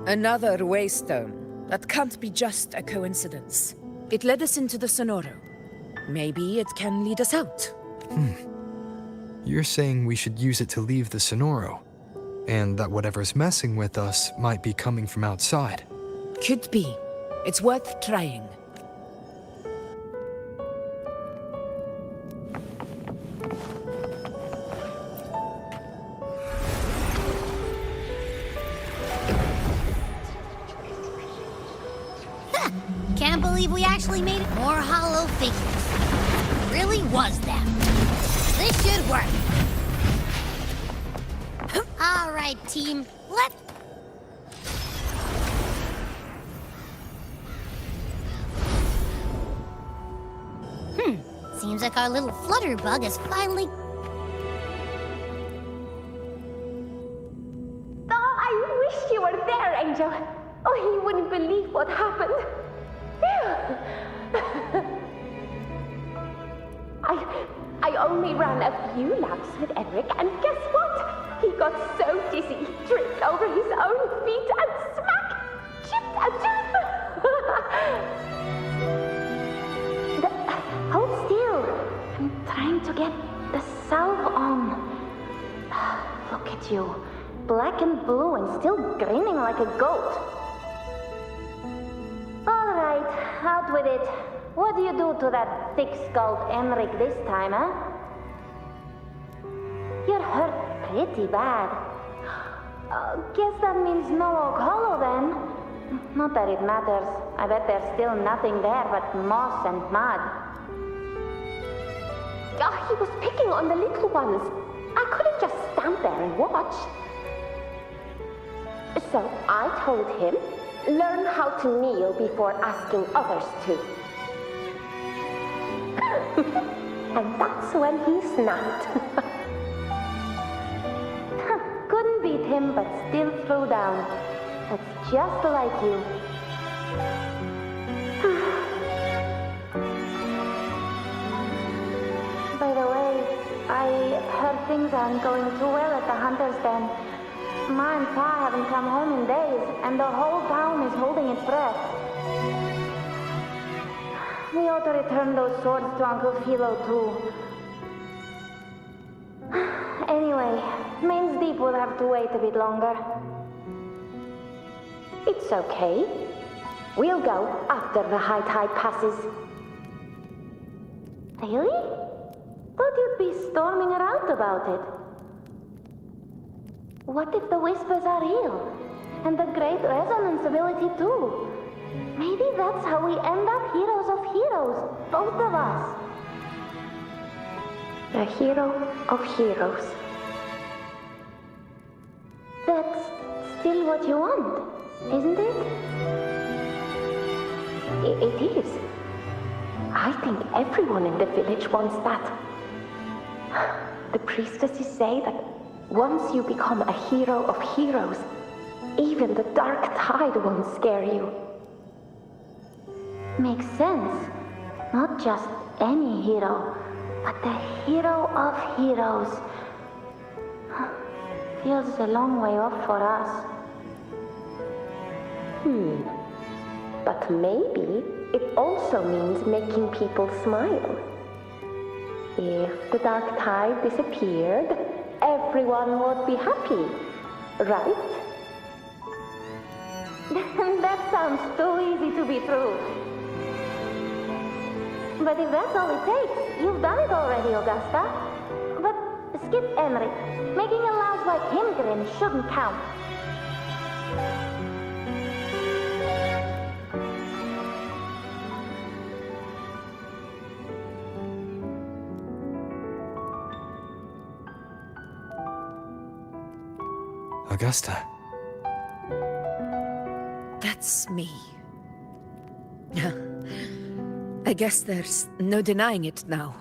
Another waystone. That can't be just a coincidence. It led us into the Sonoro. Maybe it can lead us out. You're saying we should use it to leave the Sonoro, and that whatever's messing with us might be coming from outside. Could be. It's worth trying. Can't believe we actually made it. More hollow figures. It really was them. This should work. All right, team. Let's... Seems like our little flutterbug has finally... Oh, I wish you were there, Angel. Oh, you wouldn't believe what happened. I only ran a few laps with Eric, and guess what? He got so dizzy, he tripped over his own feet and smack! Chipped a tooth! Hold still. I'm trying to get the salve on. Look at you. Black and blue and still grinning like a goat. All right, out with it. What do you do to that thick-skulled Enric this time, huh? You're hurt pretty bad. Guess that means no Oak Hollow then. Not that it matters. I bet there's still nothing there but moss and mud. Oh, he was picking on the little ones. I couldn't just stand there and watch. So I told him, learn how to kneel before asking others to. And that's when he snapped. Couldn't beat him. him but still throw down. That's just like you. By the way, I heard things aren't going too well at the Hunter's Den. Ma and Pa haven't come home in days, and the whole town is holding its breath. We ought to return those swords to Uncle Philo, too. Anyway, Main's Deep will have to wait a bit longer. It's okay. We'll go after the high tide passes. Really? Thought you'd be storming around about it. What if the whispers are real? And the great resonance ability too? Maybe that's how we end up heroes of heroes, both of us. A hero of heroes. That's still what you want, isn't it? It is. I think everyone in the village wants that. The priestesses say that once you become a hero of heroes, even the dark tide won't scare you. Makes sense. Not just any hero, but the hero of heroes. Feels a long way off for us. But maybe it also means making people smile. If the dark tide disappeared, everyone would be happy, right? That sounds too easy to be true. But if that's all it takes, you've done it already, Augusta. But skip Enric. Making a lass like him grin shouldn't count. Augusta. That's me. I guess there's no denying it now.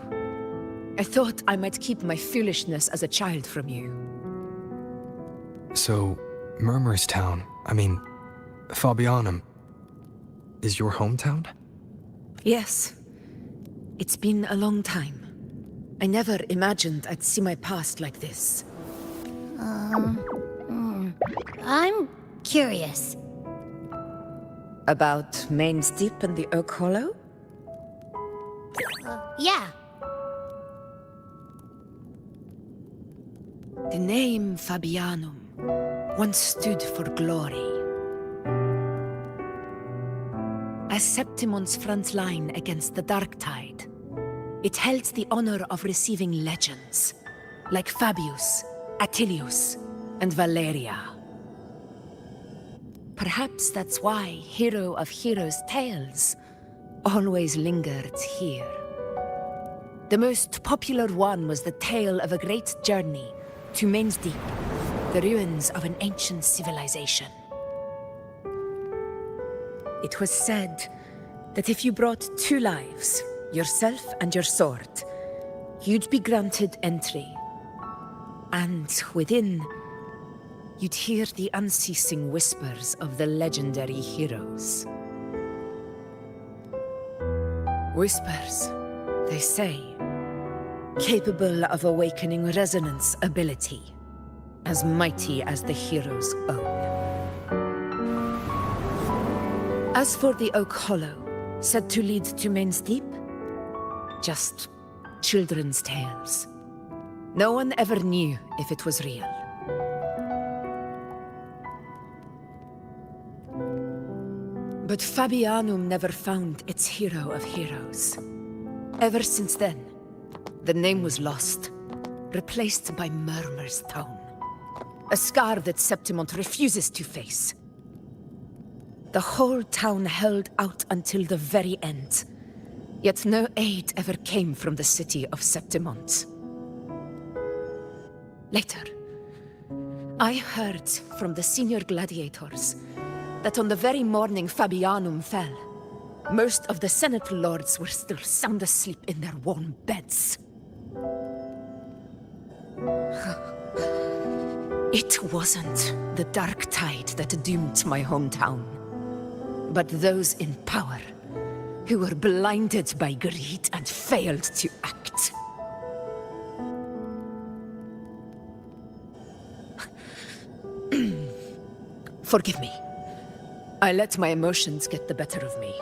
I thought I might keep my foolishness as a child from you. So, Murmurstown, Fabianum, is your hometown? Yes. It's been a long time. I never imagined I'd see my past like this. I'm curious. About Main's Deep and the Oak Hollow? Yeah. The name Fabianum once stood for glory. As Septimon's front line against the Dark Tide, it held the honor of receiving legends, like Fabius, Attilius, and Valeria. Perhaps that's why Hero of Heroes' tales always lingered here. The most popular one was the tale of a great journey to Main's Deep, the ruins of an ancient civilization. It was said that if you brought 2 lives, yourself and your sword, you'd be granted entry. And within, you'd hear the unceasing whispers of the legendary heroes. Whispers, they say, capable of awakening resonance ability, as mighty as the hero's own. As for the Oak Hollow, said to lead to Main's Deep, just children's tales. No one ever knew if it was real. But Fabianum never found its hero of heroes. Ever since then, the name was lost, replaced by Murmurstown, a scar that Septimont refuses to face. The whole town held out until the very end, yet no aid ever came from the city of Septimont. Later, I heard from the senior gladiators that on the very morning Fabianum fell, most of the Senate lords were still sound asleep in their warm beds. It wasn't the dark tide that doomed my hometown, but those in power who were blinded by greed and failed to act. Forgive me. I let my emotions get the better of me.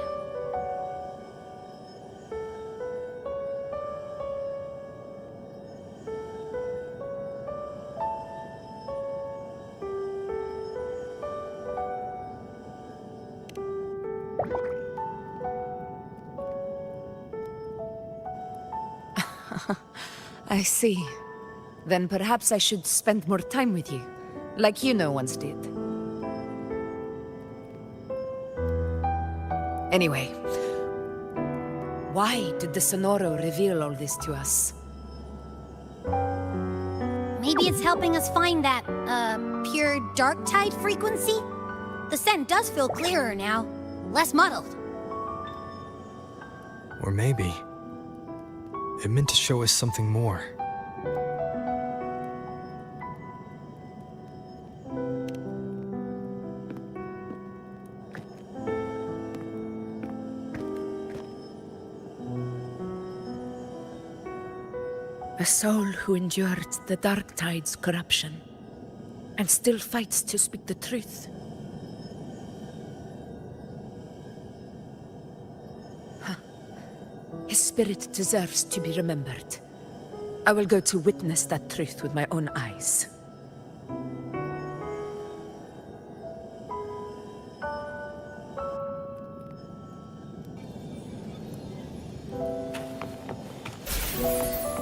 I see. Then perhaps I should spend more time with you, like you once did. Anyway, why did the Sonoro reveal all this to us? Maybe it's helping us find that, pure dark tide frequency? The scent does feel clearer now, less muddled. Or maybe it meant to show us something more. A soul who endured the dark tide's corruption and still fights to speak the truth. His spirit deserves to be remembered. I will go to witness that truth with my own eyes.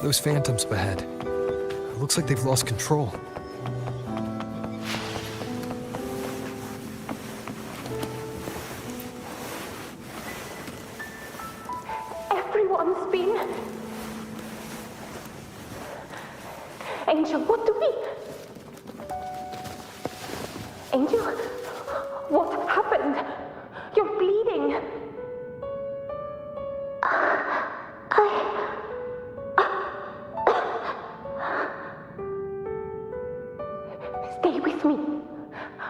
Those phantoms up ahead. It looks like they've lost control. Everyone's been... Angel, what do we... Angel? What happened? You're bleeding. Stay with me.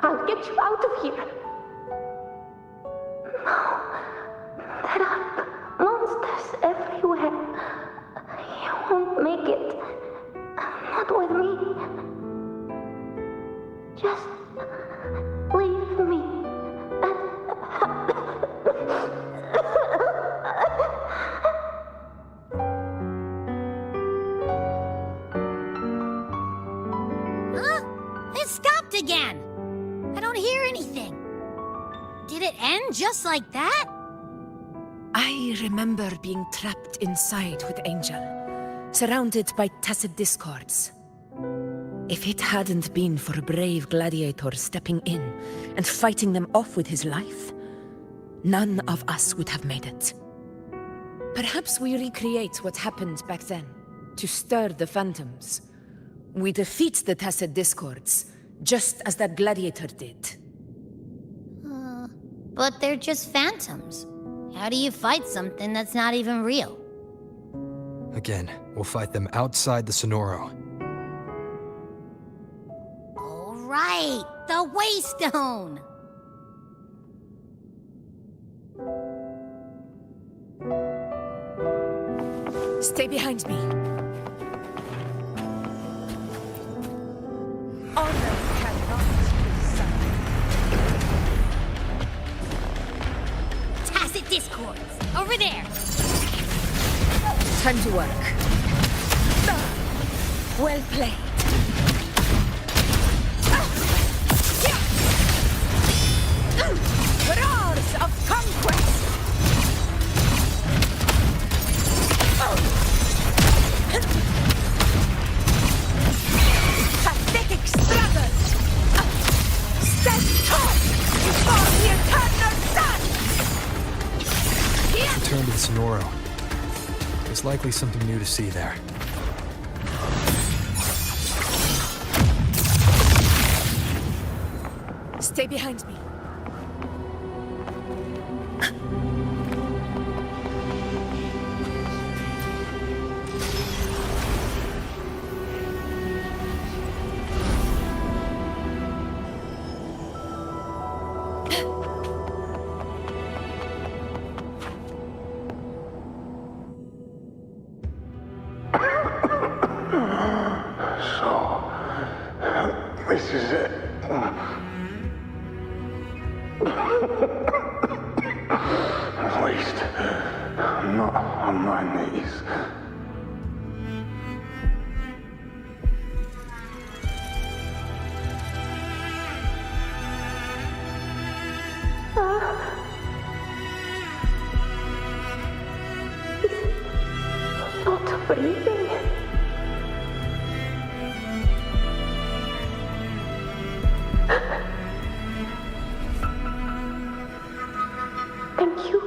I'll get you out of here. No. There are monsters everywhere. You won't make it. Not with me. Just leave me. Huh? It stopped again! I don't hear anything. Did it end just like that? I remember being trapped inside with Angel, surrounded by tacit discords. If it hadn't been for a brave gladiator stepping in and fighting them off with his life, none of us would have made it. Perhaps we recreate what happened back then, to stir the phantoms. We defeat the tacit discords, just as that gladiator did. But they're just phantoms. How do you fight something that's not even real? Again, we'll fight them outside the Sonoro. All right, the Waystone! Stay behind me. Honor cannot be silenced. Tacit discords! Over there! Time to work. Well played. Roars of conquest! Pathetic struggle! Stand tall before the eternal sun! Return to the Sonoro. There's likely something new to see there. Stay behind me. This is it. At least, I'm not on my knees. He's not breathing. Thank you.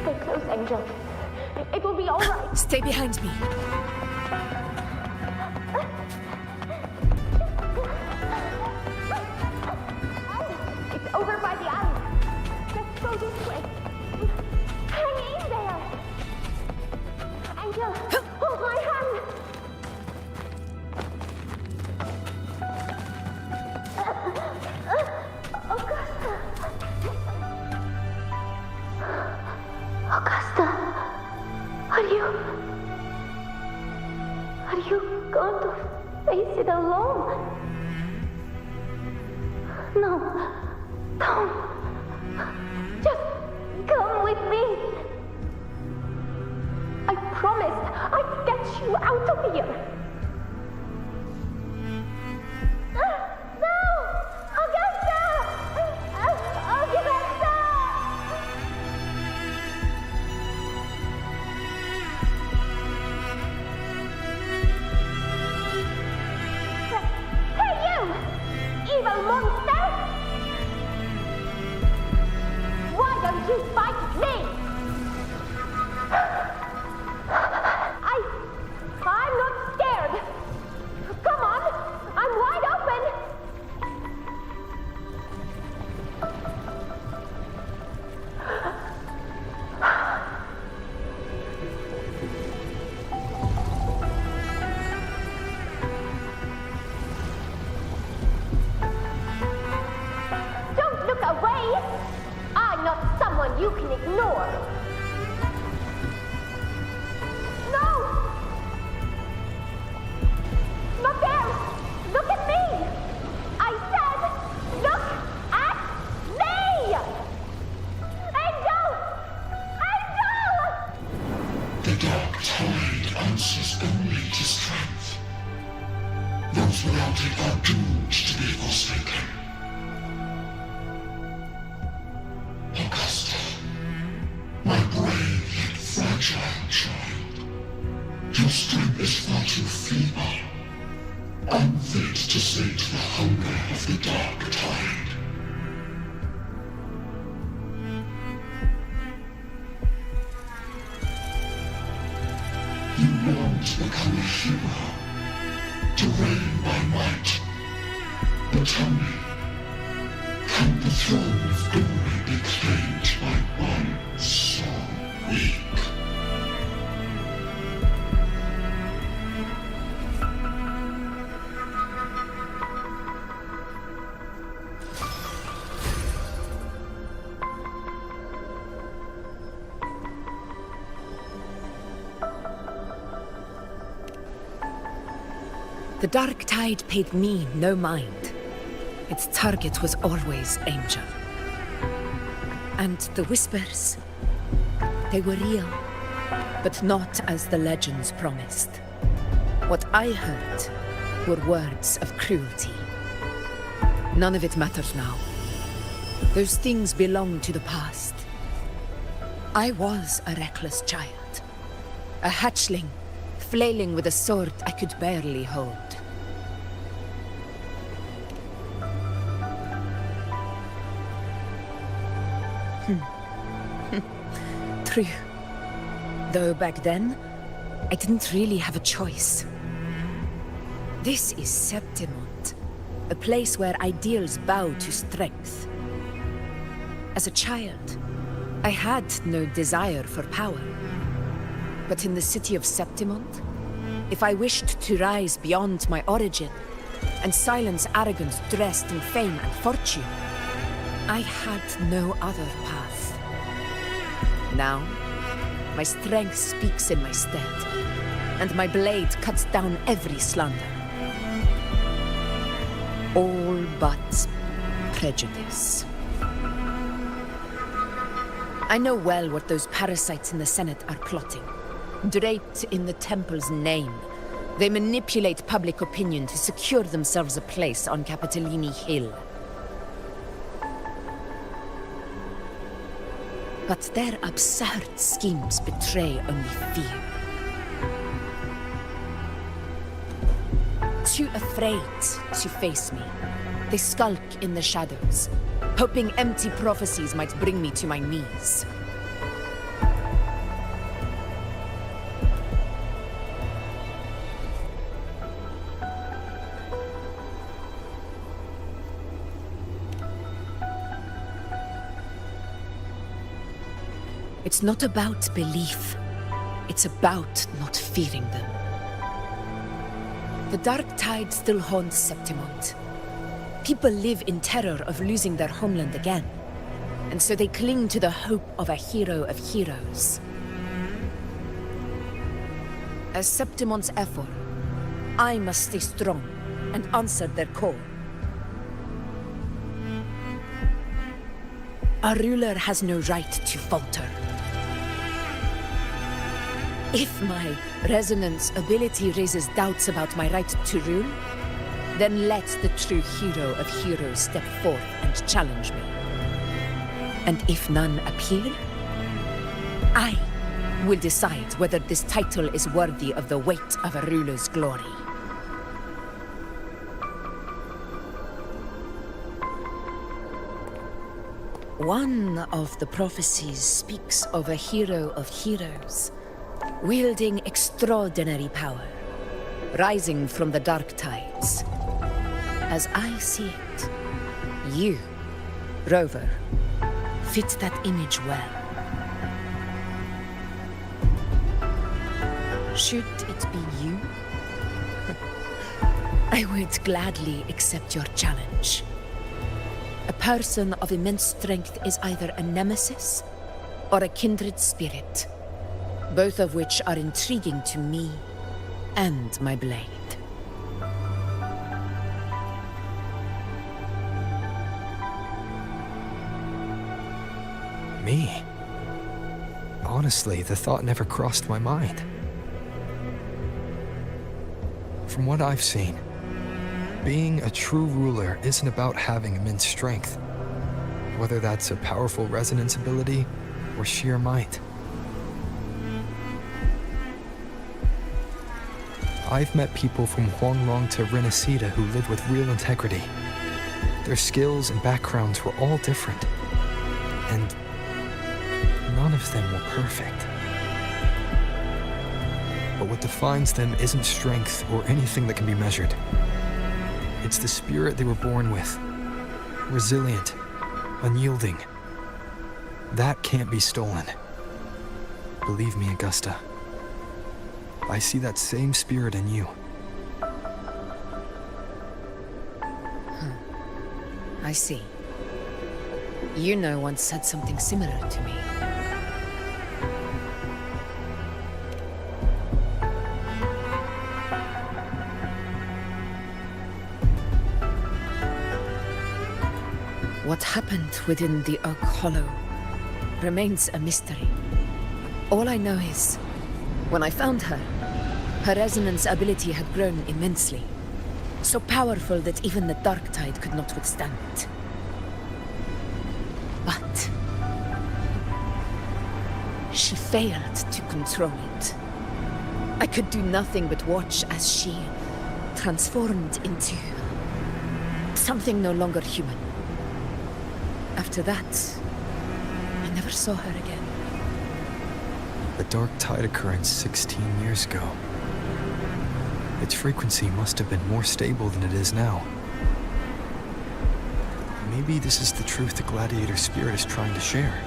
Stay close, Angel. It will be all right. Stay behind me. It's over by the alley. Let's go this way. Hang in there. Angel, hold my hand. Augusta, are you going to face it alone? No, don't. Just come with me. I promised I'd get you out of here. No! Augusta! Augusta! Hey, you! Evil monster! Why don't you fight me? I'm not scared. Come on, I'm wide open. Don't look away. I'm not someone you can ignore. No! Not there! Look at me! I said, look at me! Angel! Angel! The dark tide answers only to strength. Those without it are doomed to be forsaken. Augusta, my brave yet fragile child, your strength is far too feeble, unfit to sate the hunger of the dark tide. You long to become a hero, to reign by might. But tell me, can the throne of glory be claimed by one so weak? The dark tide paid me no mind. Its target was always Angel. And the whispers, they were real, but not as the legends promised. What I heard were words of cruelty. None of it matters now. Those things belong to the past. I was a reckless child, a hatchling, flailing with a sword I could barely hold. True. Though back then, I didn't really have a choice. This is Septimont, a place where ideals bow to strength. As a child, I had no desire for power. But in the city of Septimont, if I wished to rise beyond my origin and silence arrogance dressed in fame and fortune, I had no other path. Now, my strength speaks in my stead, and my blade cuts down every slander. All but prejudice. I know well what those parasites in the Senate are plotting. Draped in the Temple's name, they manipulate public opinion to secure themselves a place on Capitolini Hill. But their absurd schemes betray only fear. Too afraid to face me, they skulk in the shadows, hoping empty prophecies might bring me to my knees. It's not about belief. It's about not fearing them. The dark tide still haunts Septimont. People live in terror of losing their homeland again, and so they cling to the hope of a hero of heroes. As Septimont's Ephor, I must stay strong and answer their call. A ruler has no right to falter. If my resonance ability raises doubts about my right to rule, then let the true hero of heroes step forth and challenge me. And if none appear, I will decide whether this title is worthy of the weight of a ruler's glory. One of the prophecies speaks of a hero of heroes, wielding extraordinary power, rising from the dark tides. As I see it, you, Rover, fit that image well. Should it be you? I would gladly accept your challenge. A person of immense strength is either a nemesis or a kindred spirit, both of which are intriguing to me and my blade. Me? Honestly, the thought never crossed my mind. From what I've seen, being a true ruler isn't about having immense strength, whether that's a powerful resonance ability or sheer might. I've met people from Huanglong to Renacida who live with real integrity. Their skills and backgrounds were all different, and none of them were perfect. But what defines them isn't strength or anything that can be measured. It's the spirit they were born with. Resilient, unyielding. That can't be stolen. Believe me, Augusta. I see that same spirit in you. I see. Yuno once said something similar to me. What happened within the Oak Hollow remains a mystery. All I know is, when I found her, her resonance ability had grown immensely. So powerful that even the dark tide could not withstand it. But she failed to control it. I could do nothing but watch as she transformed into something no longer human. After that, I never saw her again. The dark tide occurrence 16 years ago. Its frequency must have been more stable than it is now. Maybe this is the truth the gladiator spirit is trying to share.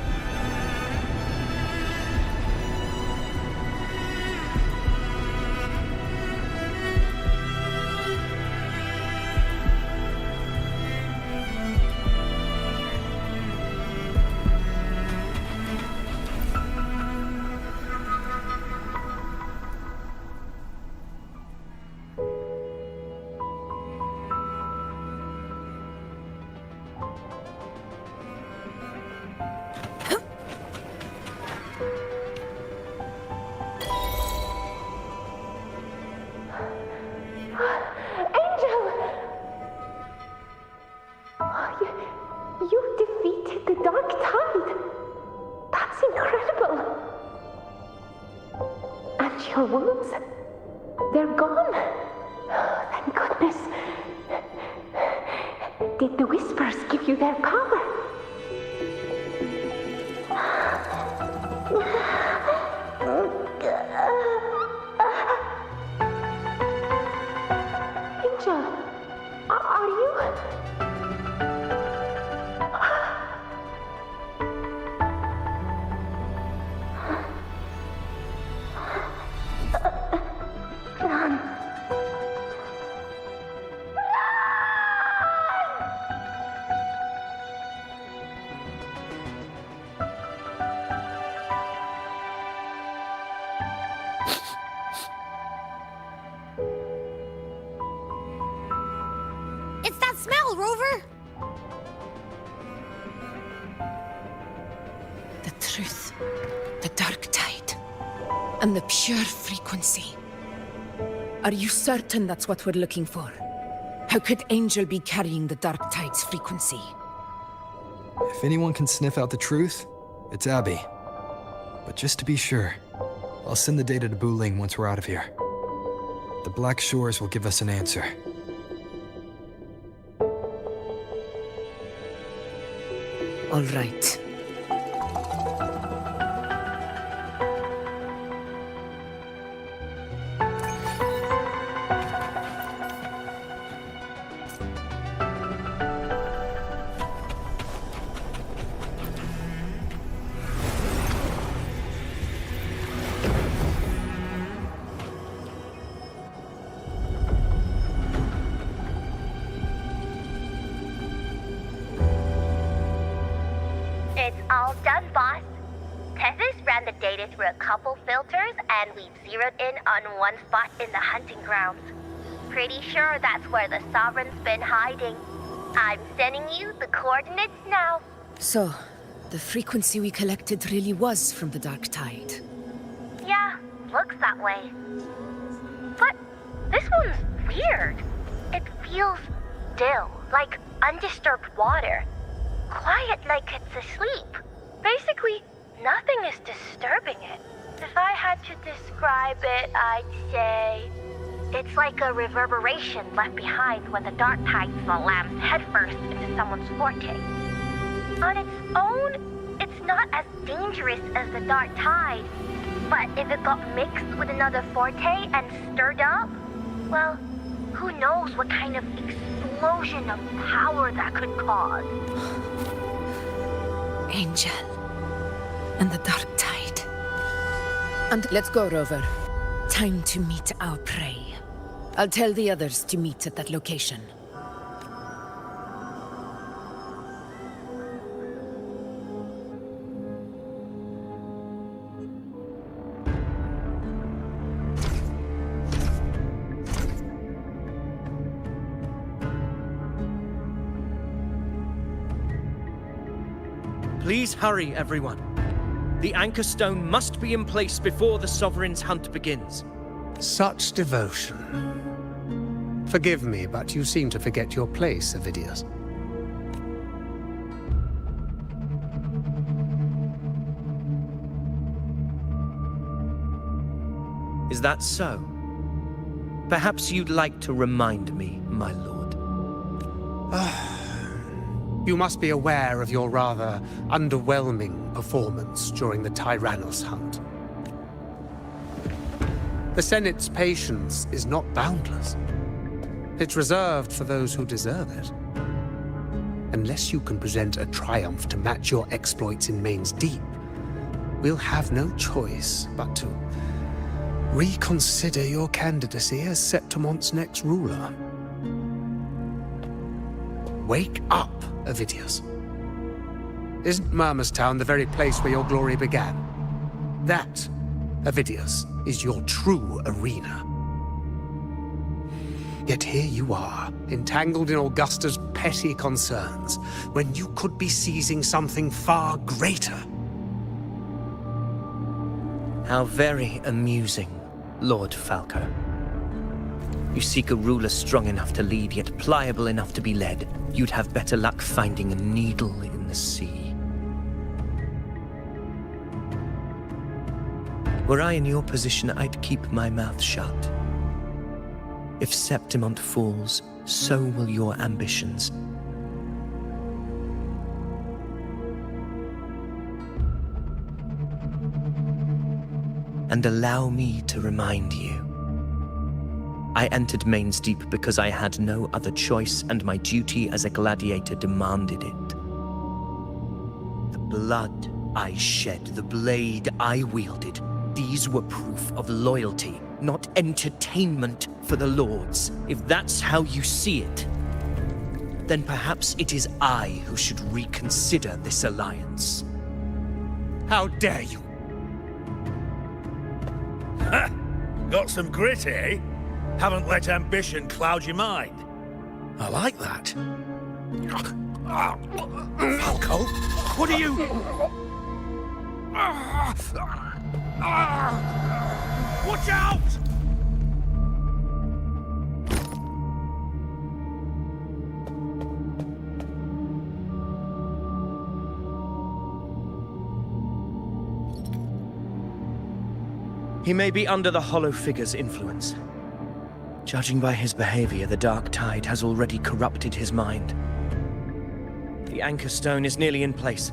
darkness. Did the whispers give you their power? Angel, are you? Run. It's that smell, Rover! The truth, the dark tide, and the pure frequency. Are you certain that's what we're looking for? How could Angel be carrying the dark tide's frequency? If anyone can sniff out the truth, it's Abby. But just to be sure, I'll send the data to Buling once we're out of here. The Black Shores will give us an answer. All right. It's all done, boss. Tethys ran the data through a couple filters, and we've zeroed in on one spot in the hunting grounds. Pretty sure that's where the Sovereign's been hiding. I'm sending you the coordinates now. So, the frequency we collected really was from the dark tide. Yeah, looks that way. But this one's weird. It feels still, like undisturbed water. Quiet like it's asleep. Basically, nothing is disturbing it. If I had to describe it, I'd say it's like a reverberation left behind when the dark tide slams headfirst into someone's forte. On its own, it's not as dangerous as the dark tide, but if it got mixed with another forte and stirred up, well, who knows what kind of explosion of power that could cause. Angel. And the dark tide. And let's go, Rover. Time to meet our prey. I'll tell the others to meet at that location. Please hurry, everyone. The anchor stone must be in place before the Sovereign's hunt begins. Such devotion. Forgive me, but you seem to forget your place, Avidius. Is that so? Perhaps you'd like to remind me, my lord. You must be aware of your rather underwhelming performance during the Tyrannos hunt. The Senate's patience is not boundless. It's reserved for those who deserve it. Unless you can present a triumph to match your exploits in Main's Deep, we'll have no choice but to reconsider your candidacy as Septimon's next ruler. Wake up, Avidius. Isn't Murmustown the very place where your glory began? That, Avidius, is your true arena. Yet here you are, entangled in Augusta's petty concerns, when you could be seizing something far greater. How very amusing, Lord Falco. You seek a ruler strong enough to lead, yet pliable enough to be led. You'd have better luck finding a needle in the sea. Were I in your position, I'd keep my mouth shut. If Septimont falls, so will your ambitions. And allow me to remind you. I entered Main's Deep because I had no other choice, and my duty as a gladiator demanded it. The blood I shed, the blade I wielded, these were proof of loyalty, not entertainment for the Lords. If that's how you see it, then perhaps it is I who should reconsider this alliance. How dare you? Ha! Got some grit, eh? Haven't let ambition cloud your mind. I like that. Falco, what are you... Watch out! He may be under the Hollow Figure's influence. Judging by his behavior, the Dark Tide has already corrupted his mind. The Anchor Stone is nearly in place.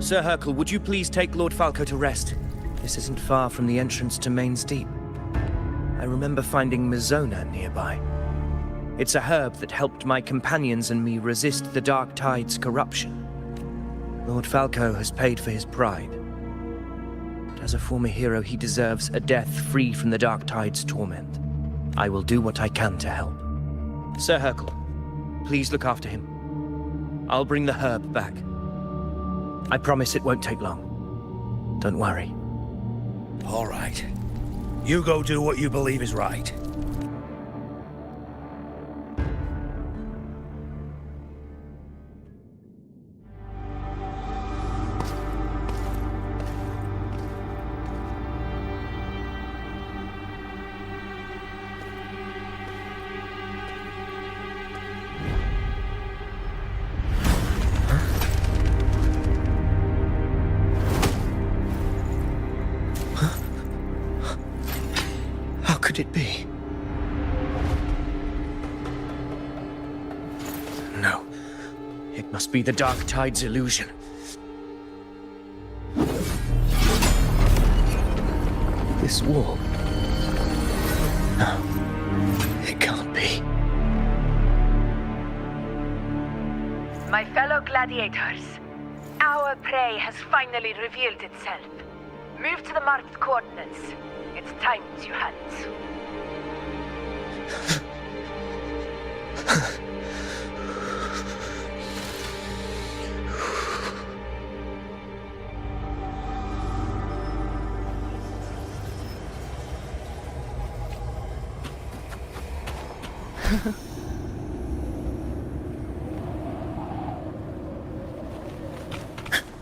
Sir Hercule, would you please take Lord Falco to rest? This isn't far from the entrance to Main's Deep. I remember finding Mizona nearby. It's a herb that helped my companions and me resist the Dark Tide's corruption. Lord Falco has paid for his pride. But as a former hero, he deserves a death free from the Dark Tide's torment. I will do what I can to help. Sir Hercule, please look after him. I'll bring the herb back. I promise it won't take long. Don't worry. All right. You go do what you believe is right. How could it be? No. It must be the Dark Tide's illusion. This wall. No. It can't be. My fellow gladiators, our prey has finally revealed itself. Move to the marked coordinates. It's time to hunt.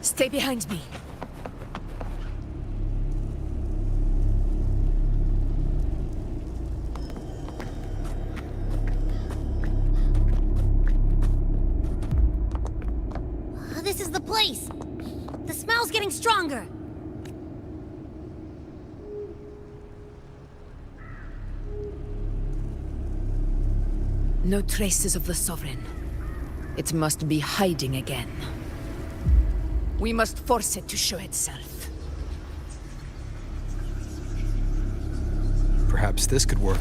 Stay behind me. This is the place! The smell's getting stronger! No traces of the Sovereign. It must be hiding again. We must force it to show itself. Perhaps this could work.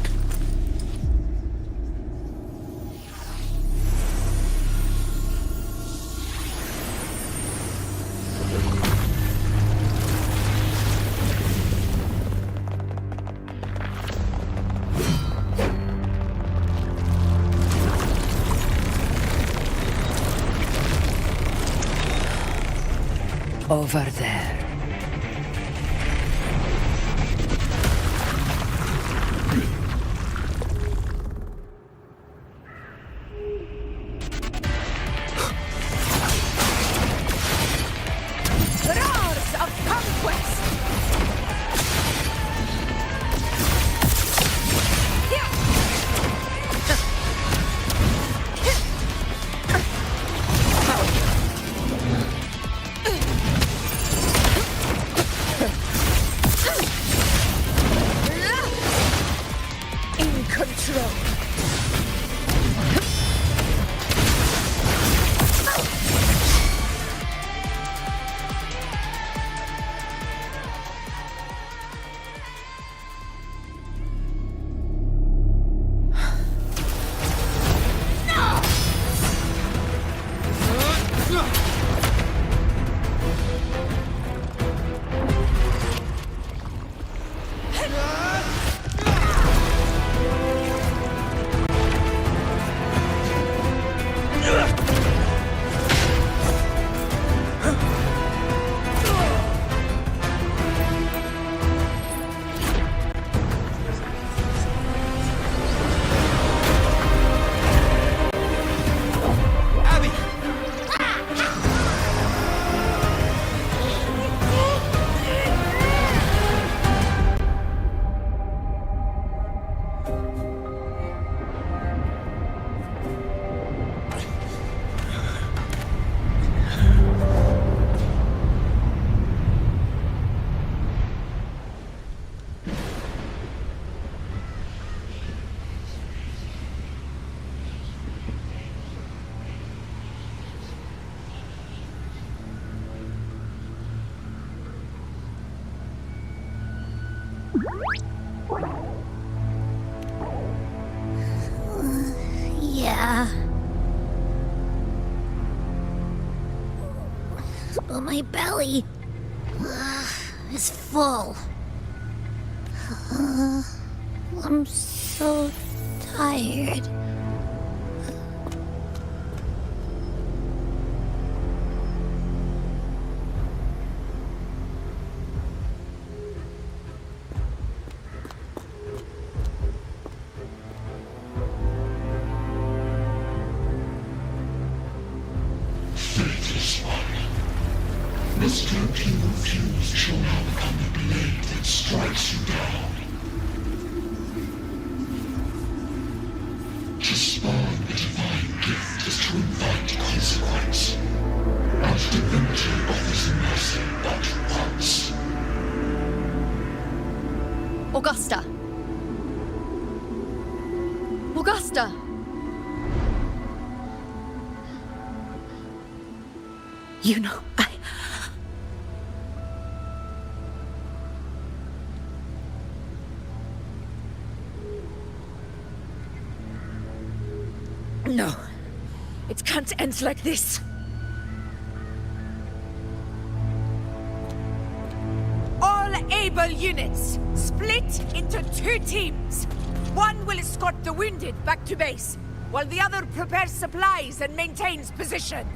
Over there. Roars of conquest! Yeah. But my belly is full. I'm so tired. Faithless one. This cloak you refused shall now become the blade that strikes you down. To spawn a divine gift is to invite consequence. And divinity offers mercy but once. Augusta! Augusta! You know, No. It can't end like this. All able units, split into 2 teams. One will escort the wounded back to base, while the other prepares supplies and maintains position.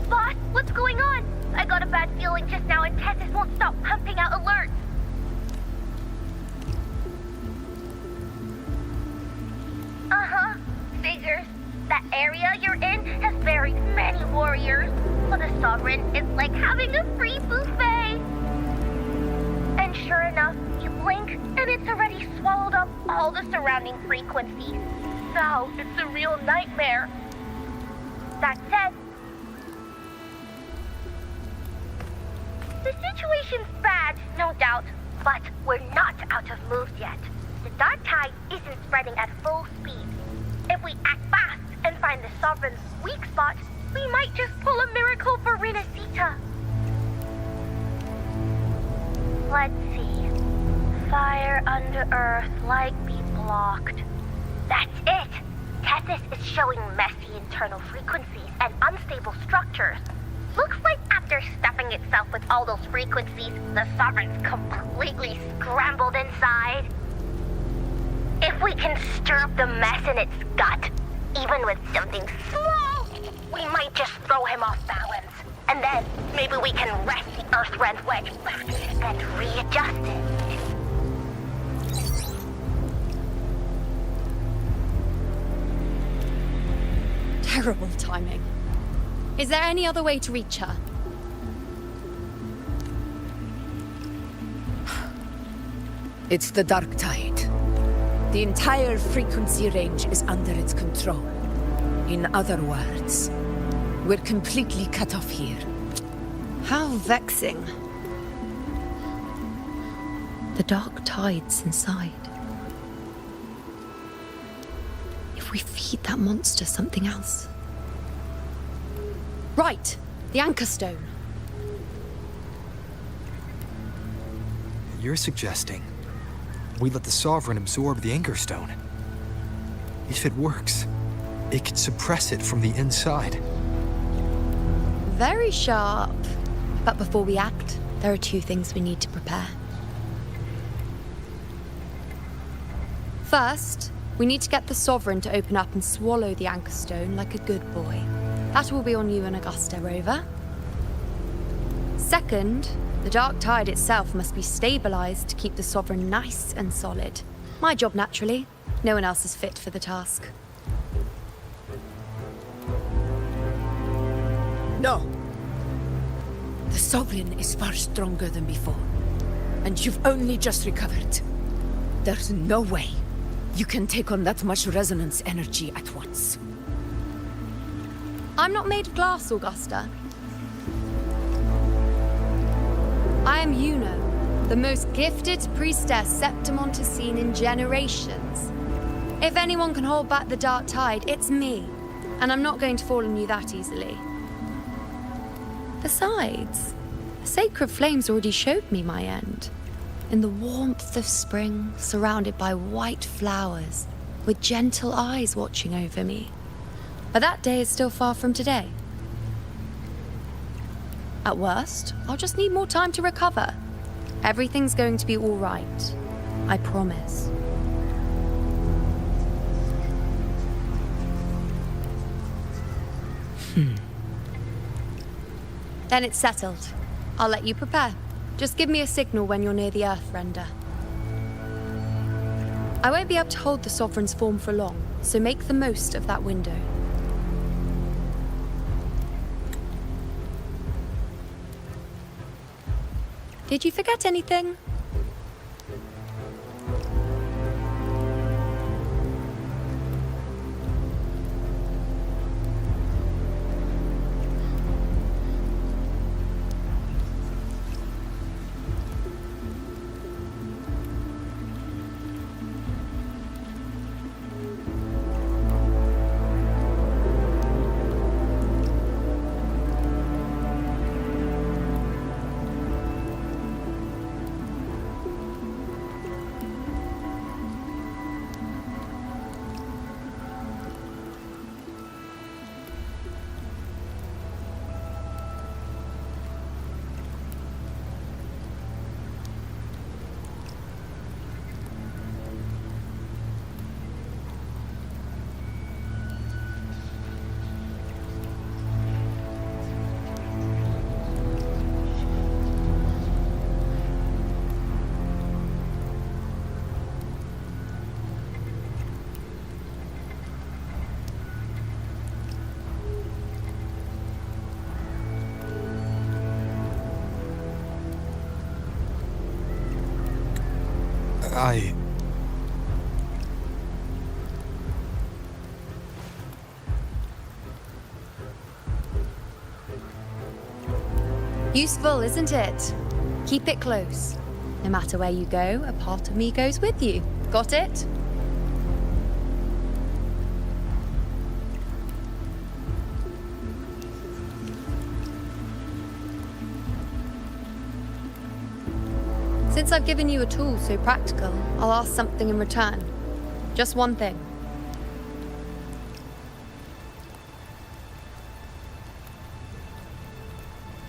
Boss, what's going on? I got a bad feeling just now and Tessus won't stop pumping out alerts. Uh-huh. Figures. That area you're in has very many warriors. For the Sovereign, it's like having a free buffet. And sure enough, you blink, and it's already swallowed up all the surrounding frequencies. So, it's a real nightmare. That said, the situation's bad, no doubt, but we're not out of moves yet. The dark tide isn't spreading at full speed. If we act fast and find the Sovereign's weak spot, we might just pull a miracle for Renacita. Let's see. Fire under earth, light be blocked. That's it! Tessus is showing messy internal frequencies and unstable structures. Looks like after stuffing itself with all those frequencies, the Sovereign's completely scrambled inside. If we can stir up the mess in its gut, even with something small, we might just throw him off balance. And then maybe we can wrest the Earthrend wedge back and readjust it. Terrible timing. Is there any other way to reach her? It's the dark tide. The entire frequency range is under its control. In other words, we're completely cut off here. How vexing. The dark tide's inside. If we feed that monster something else. Right, the Anchor Stone. You're suggesting we let the Sovereign absorb the Anchor Stone. If it works, it could suppress it from the inside. Very sharp. But before we act, there are 2 things we need to prepare. First, we need to get the Sovereign to open up and swallow the Anchor Stone like a good boy. That will be on you and Augusta, Rover. Second, the dark tide itself must be stabilized to keep the Sovereign nice and solid. My job, naturally. No one else is fit for the task. No. The Sovereign is far stronger than before. And you've only just recovered. There's no way you can take on that much resonance energy at once. I'm not made of glass, Augusta. I am Yuno, the most gifted priestess Septimont has seen in generations. If anyone can hold back the dark tide, it's me. And I'm not going to fall on you that easily. Besides, the sacred flames already showed me my end. In the warmth of spring, surrounded by white flowers, with gentle eyes watching over me. But that day is still far from today. At worst, I'll just need more time to recover. Everything's going to be all right. I promise. Then it's settled. I'll let you prepare. Just give me a signal when you're near the Earthrender. I won't be able to hold the Sovereign's form for long, so make the most of that window. Did you forget anything? Useful, isn't it? Keep it close. No matter where you go, a part of me goes with you. Got it? Since I've given you a tool so practical, I'll ask something in return. Just one thing.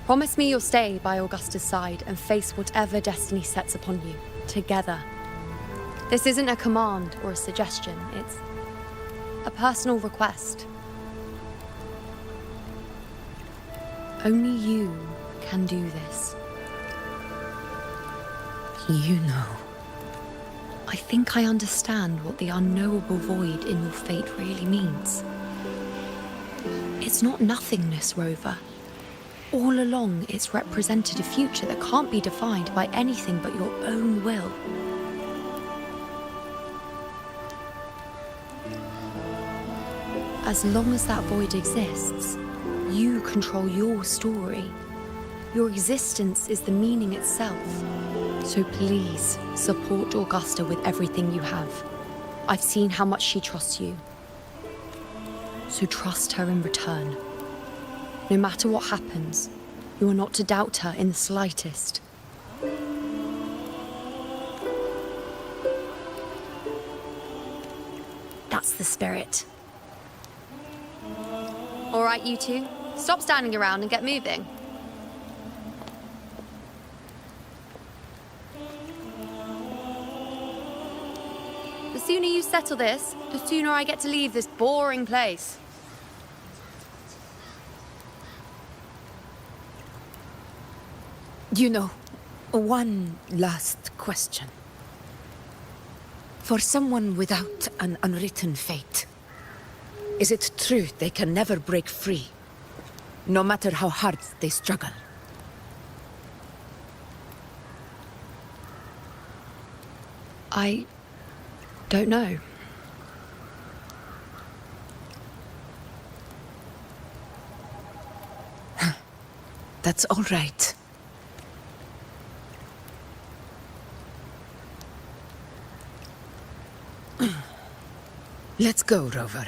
Promise me you'll stay by Augusta's side and face whatever destiny sets upon you, together. This isn't a command or a suggestion, it's a personal request. Only you can do this. You know. I think I understand what the unknowable void in your fate really means. It's not nothingness, Rover. All along, it's represented a future that can't be defined by anything but your own will. As long as that void exists, you control your story. Your existence is the meaning itself. So please, support Augusta with everything you have. I've seen how much she trusts you. So trust her in return. No matter what happens, you are not to doubt her in the slightest. That's the spirit. All right, you two. Stop standing around and get moving. The sooner you settle this, the sooner I get to leave this boring place. You know, one last question. For someone without an unwritten fate, is it true they can never break free, no matter how hard they struggle? I don't know. That's all right. Let's go, Rover.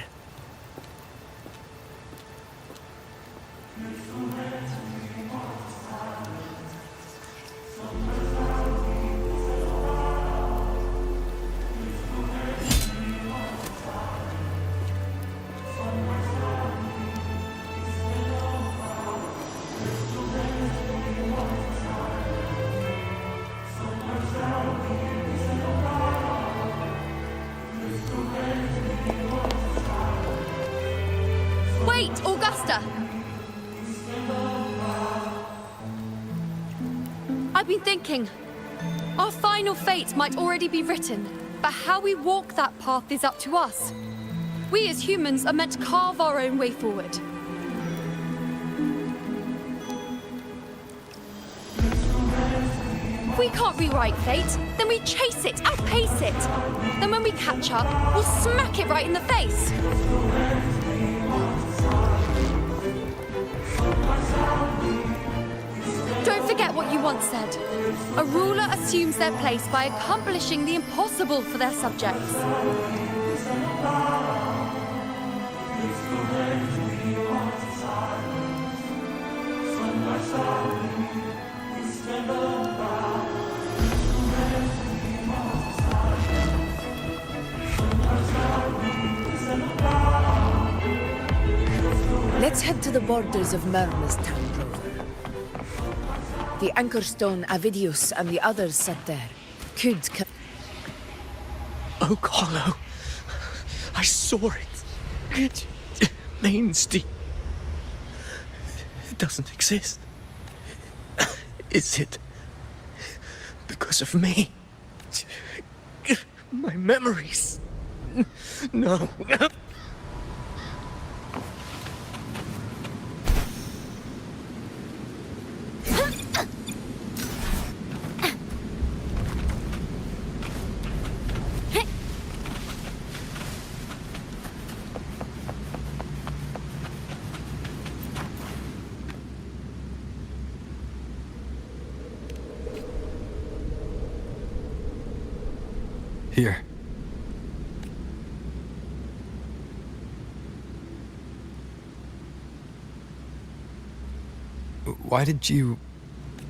Wait, Augusta! I've been thinking. Our final fate might already be written, but how we walk that path is up to us. We as humans are meant to carve our own way forward. If we can't rewrite fate, then we chase it, outpace it. Then when we catch up, we'll smack it right in the face. Don't forget what you once said. A ruler assumes their place by accomplishing the impossible for their subjects. Let's head to the borders of Myrna's town, Rover. The Anchorstone, Avidius, and the others set there could Oak Hollow. I saw it. Main's Deep. It doesn't exist. Is it because of me? My memories. No. Here. Why did you...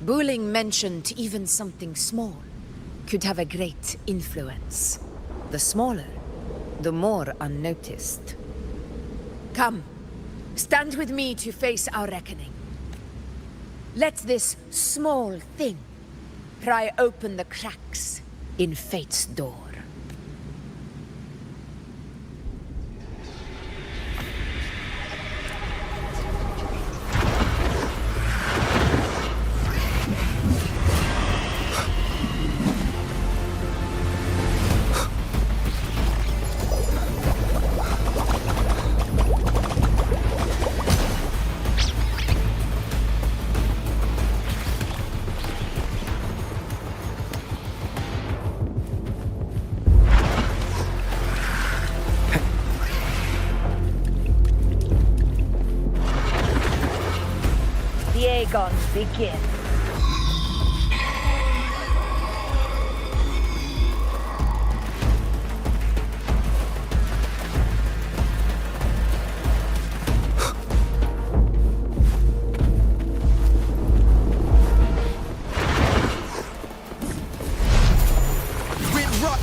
Booling mentioned even something small could have a great influence. The smaller, the more unnoticed. Come, stand with me to face our reckoning. Let this small thing pry open the cracks in fate's door. Begin.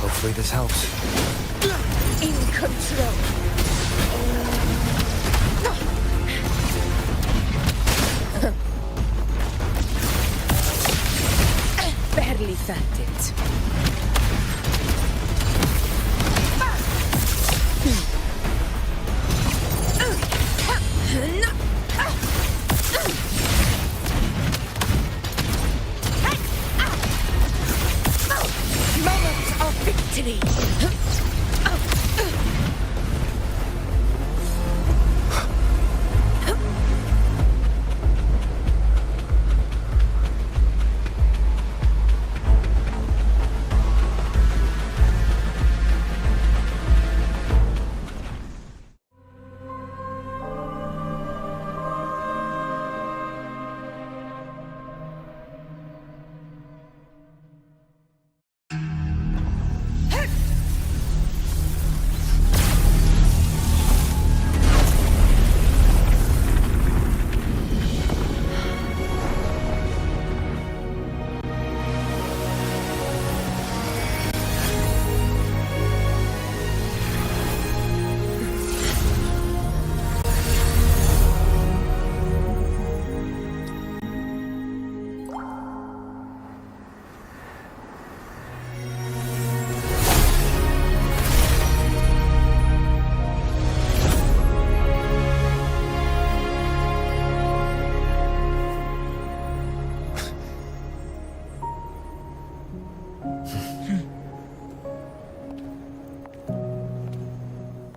Hopefully this helps. In control. Barely felt it. Moment of victory.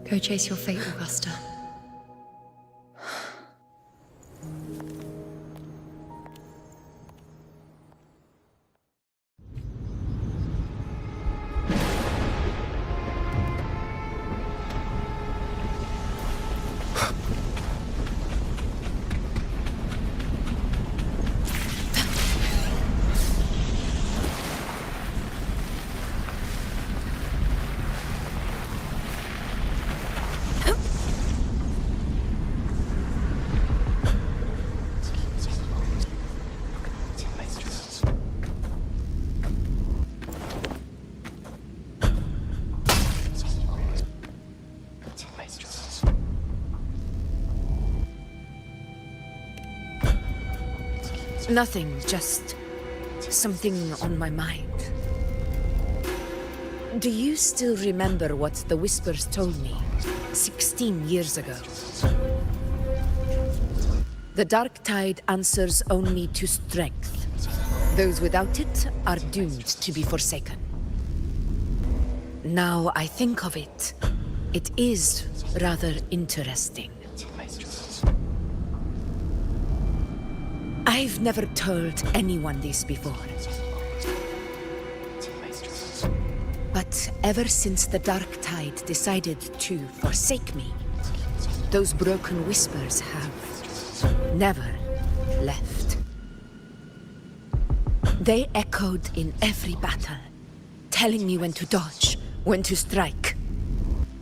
Go chase your fate, Augusta. Nothing, just something on my mind. Do you still remember what the Whispers told me 16 years ago? The dark tide answers only to strength. Those without it are doomed to be forsaken. Now I think of it, it is rather interesting. I've never told anyone this before. But ever since the Dark Tide decided to forsake me, those broken whispers have never left. They echoed in every battle, telling me when to dodge, when to strike.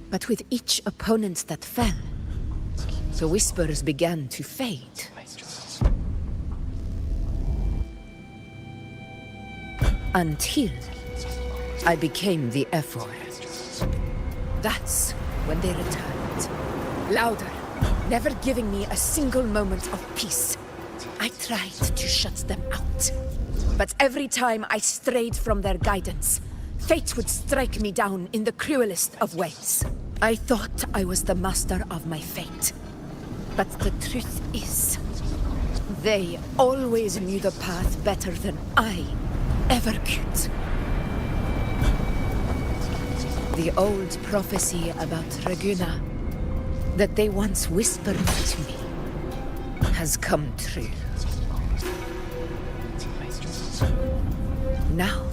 But with each opponent that fell, the whispers began to fade. Until I became the F4. That's when they returned. Louder, never giving me a single moment of peace. I tried to shut them out. But every time I strayed from their guidance, fate would strike me down in the cruelest of ways. I thought I was the master of my fate. But the truth is, they always knew the path better than I ever could. The old prophecy about Raguna, that they once whispered to me, has come true. Now,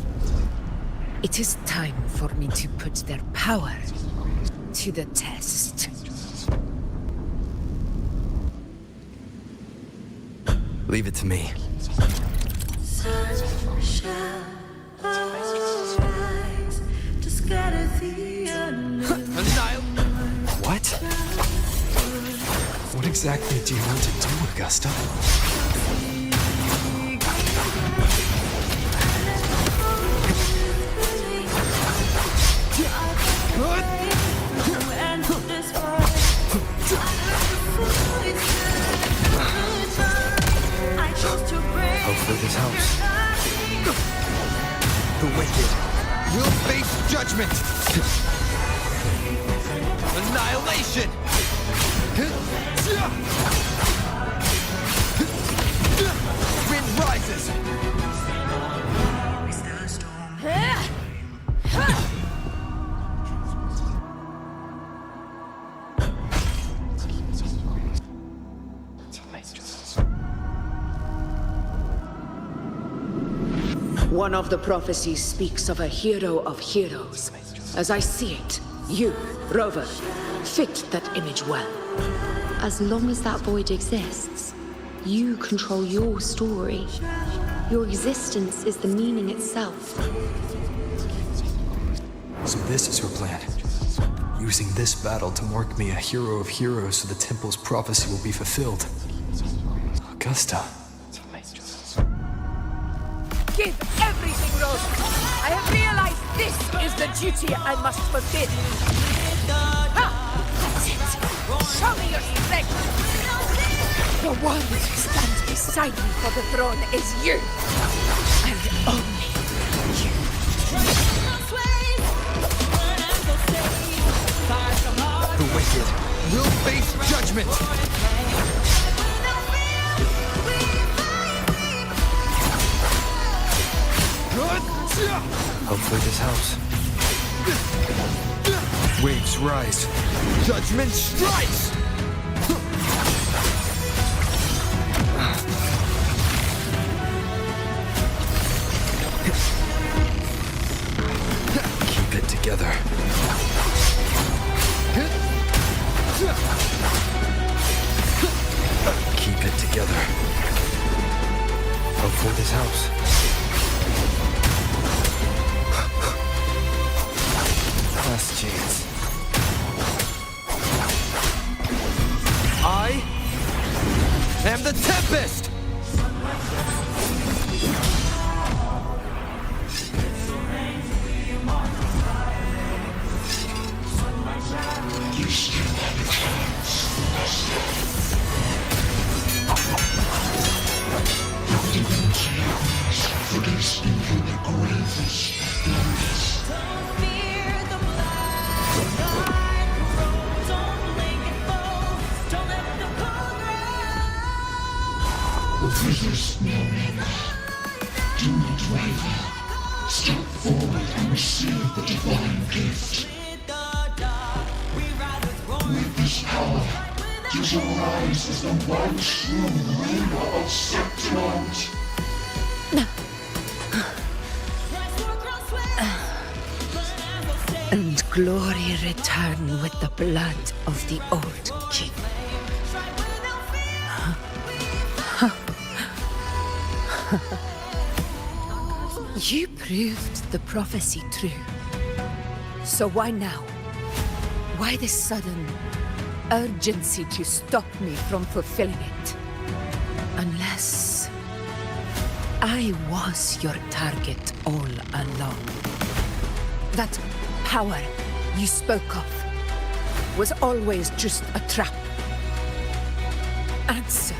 it is time for me to put their power to the test. Leave it to me. What? What exactly do you want to do, Augusta? Hopefully this helps. The wicked will face judgment! Annihilation! Wind rises! One of the prophecies speaks of a hero of heroes. As I see it, you, Rover, fit that image well. As long as that void exists, you control your story. Your existence is the meaning itself. So this is her plan. Using this battle to mark me a hero of heroes so the temple's prophecy will be fulfilled. Augusta. Give everything, Rose! I have realized this is the duty I must fulfill. Ha! That's it! Show me your strength! The one who stands beside me for the throne is you! And only you. The wicked will face judgment! Hopefully this helps. Waves rise. Judgment strikes! Keep it together. Keep it together. Hope for this house. Last chance. I am the Tempest! You still have a chance. The divinity agrees for this even the gravest illness. Resist no longer. Do not waver. Step forward and receive the divine gift. With this power, you shall rise as the one true ruler of Septimont. And glory return with the blood of the old king. You proved the prophecy true. So why now? Why this sudden urgency to stop me from fulfilling it? Unless I was your target all along. That power you spoke of was always just a trap. Answer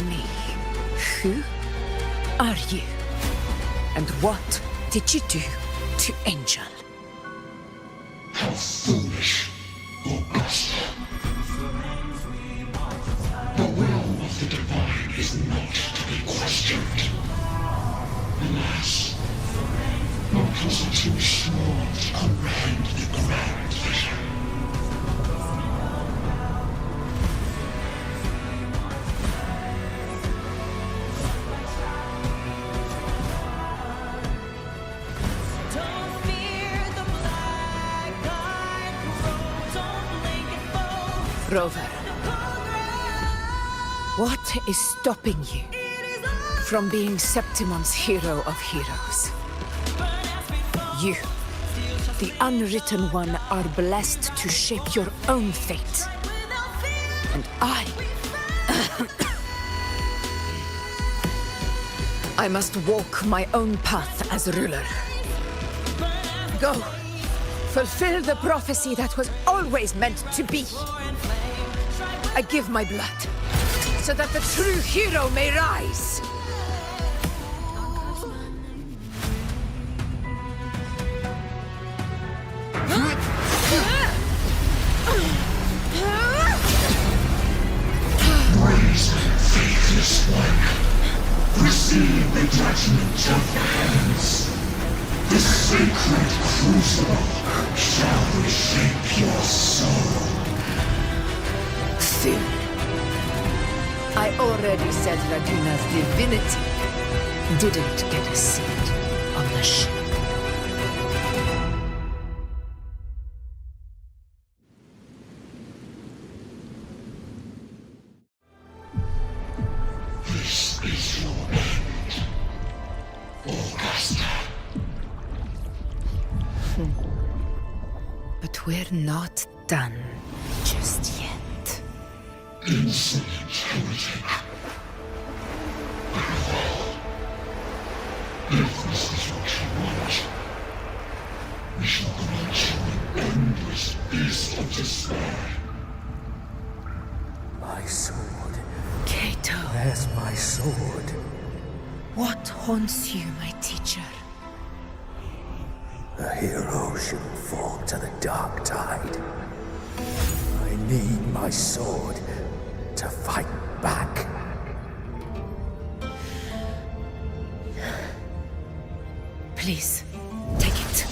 me. Who are you? And what did you do to Angel? How foolish, Augusta. The will of the divine is not to be questioned. Alas, my cousin too small to comprehend the grand vision. Rover, what is stopping you from being Septimon's hero of heroes? You, the unwritten one, are blessed to shape your own fate. And I must walk my own path as ruler. Go, fulfill the prophecy that was always meant to be. I give my blood, so that the true hero may rise. Brazen, faithless one, receive the judgment of the heavens. The sacred crucible shall reshape your soul. Soon. I already said Raguna's divinity didn't get a seat on the ship. This is your end, Augusta. But we're not done just yet. Insolent heretic. If this is what you want, we shall grant you an endless beast of despair. My sword. Cato. Where's my sword? What haunts you, my teacher? A hero shouldn't fall to the dark tide. I need my sword to fight back. Please, take it.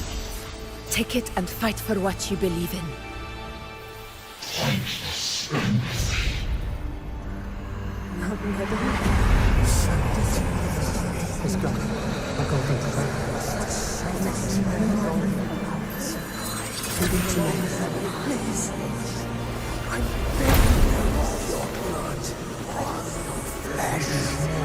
Take it and fight for what you believe in. Pointless empathy. It's gone. I'll go think about Please. I beg you of your blood, of your flesh.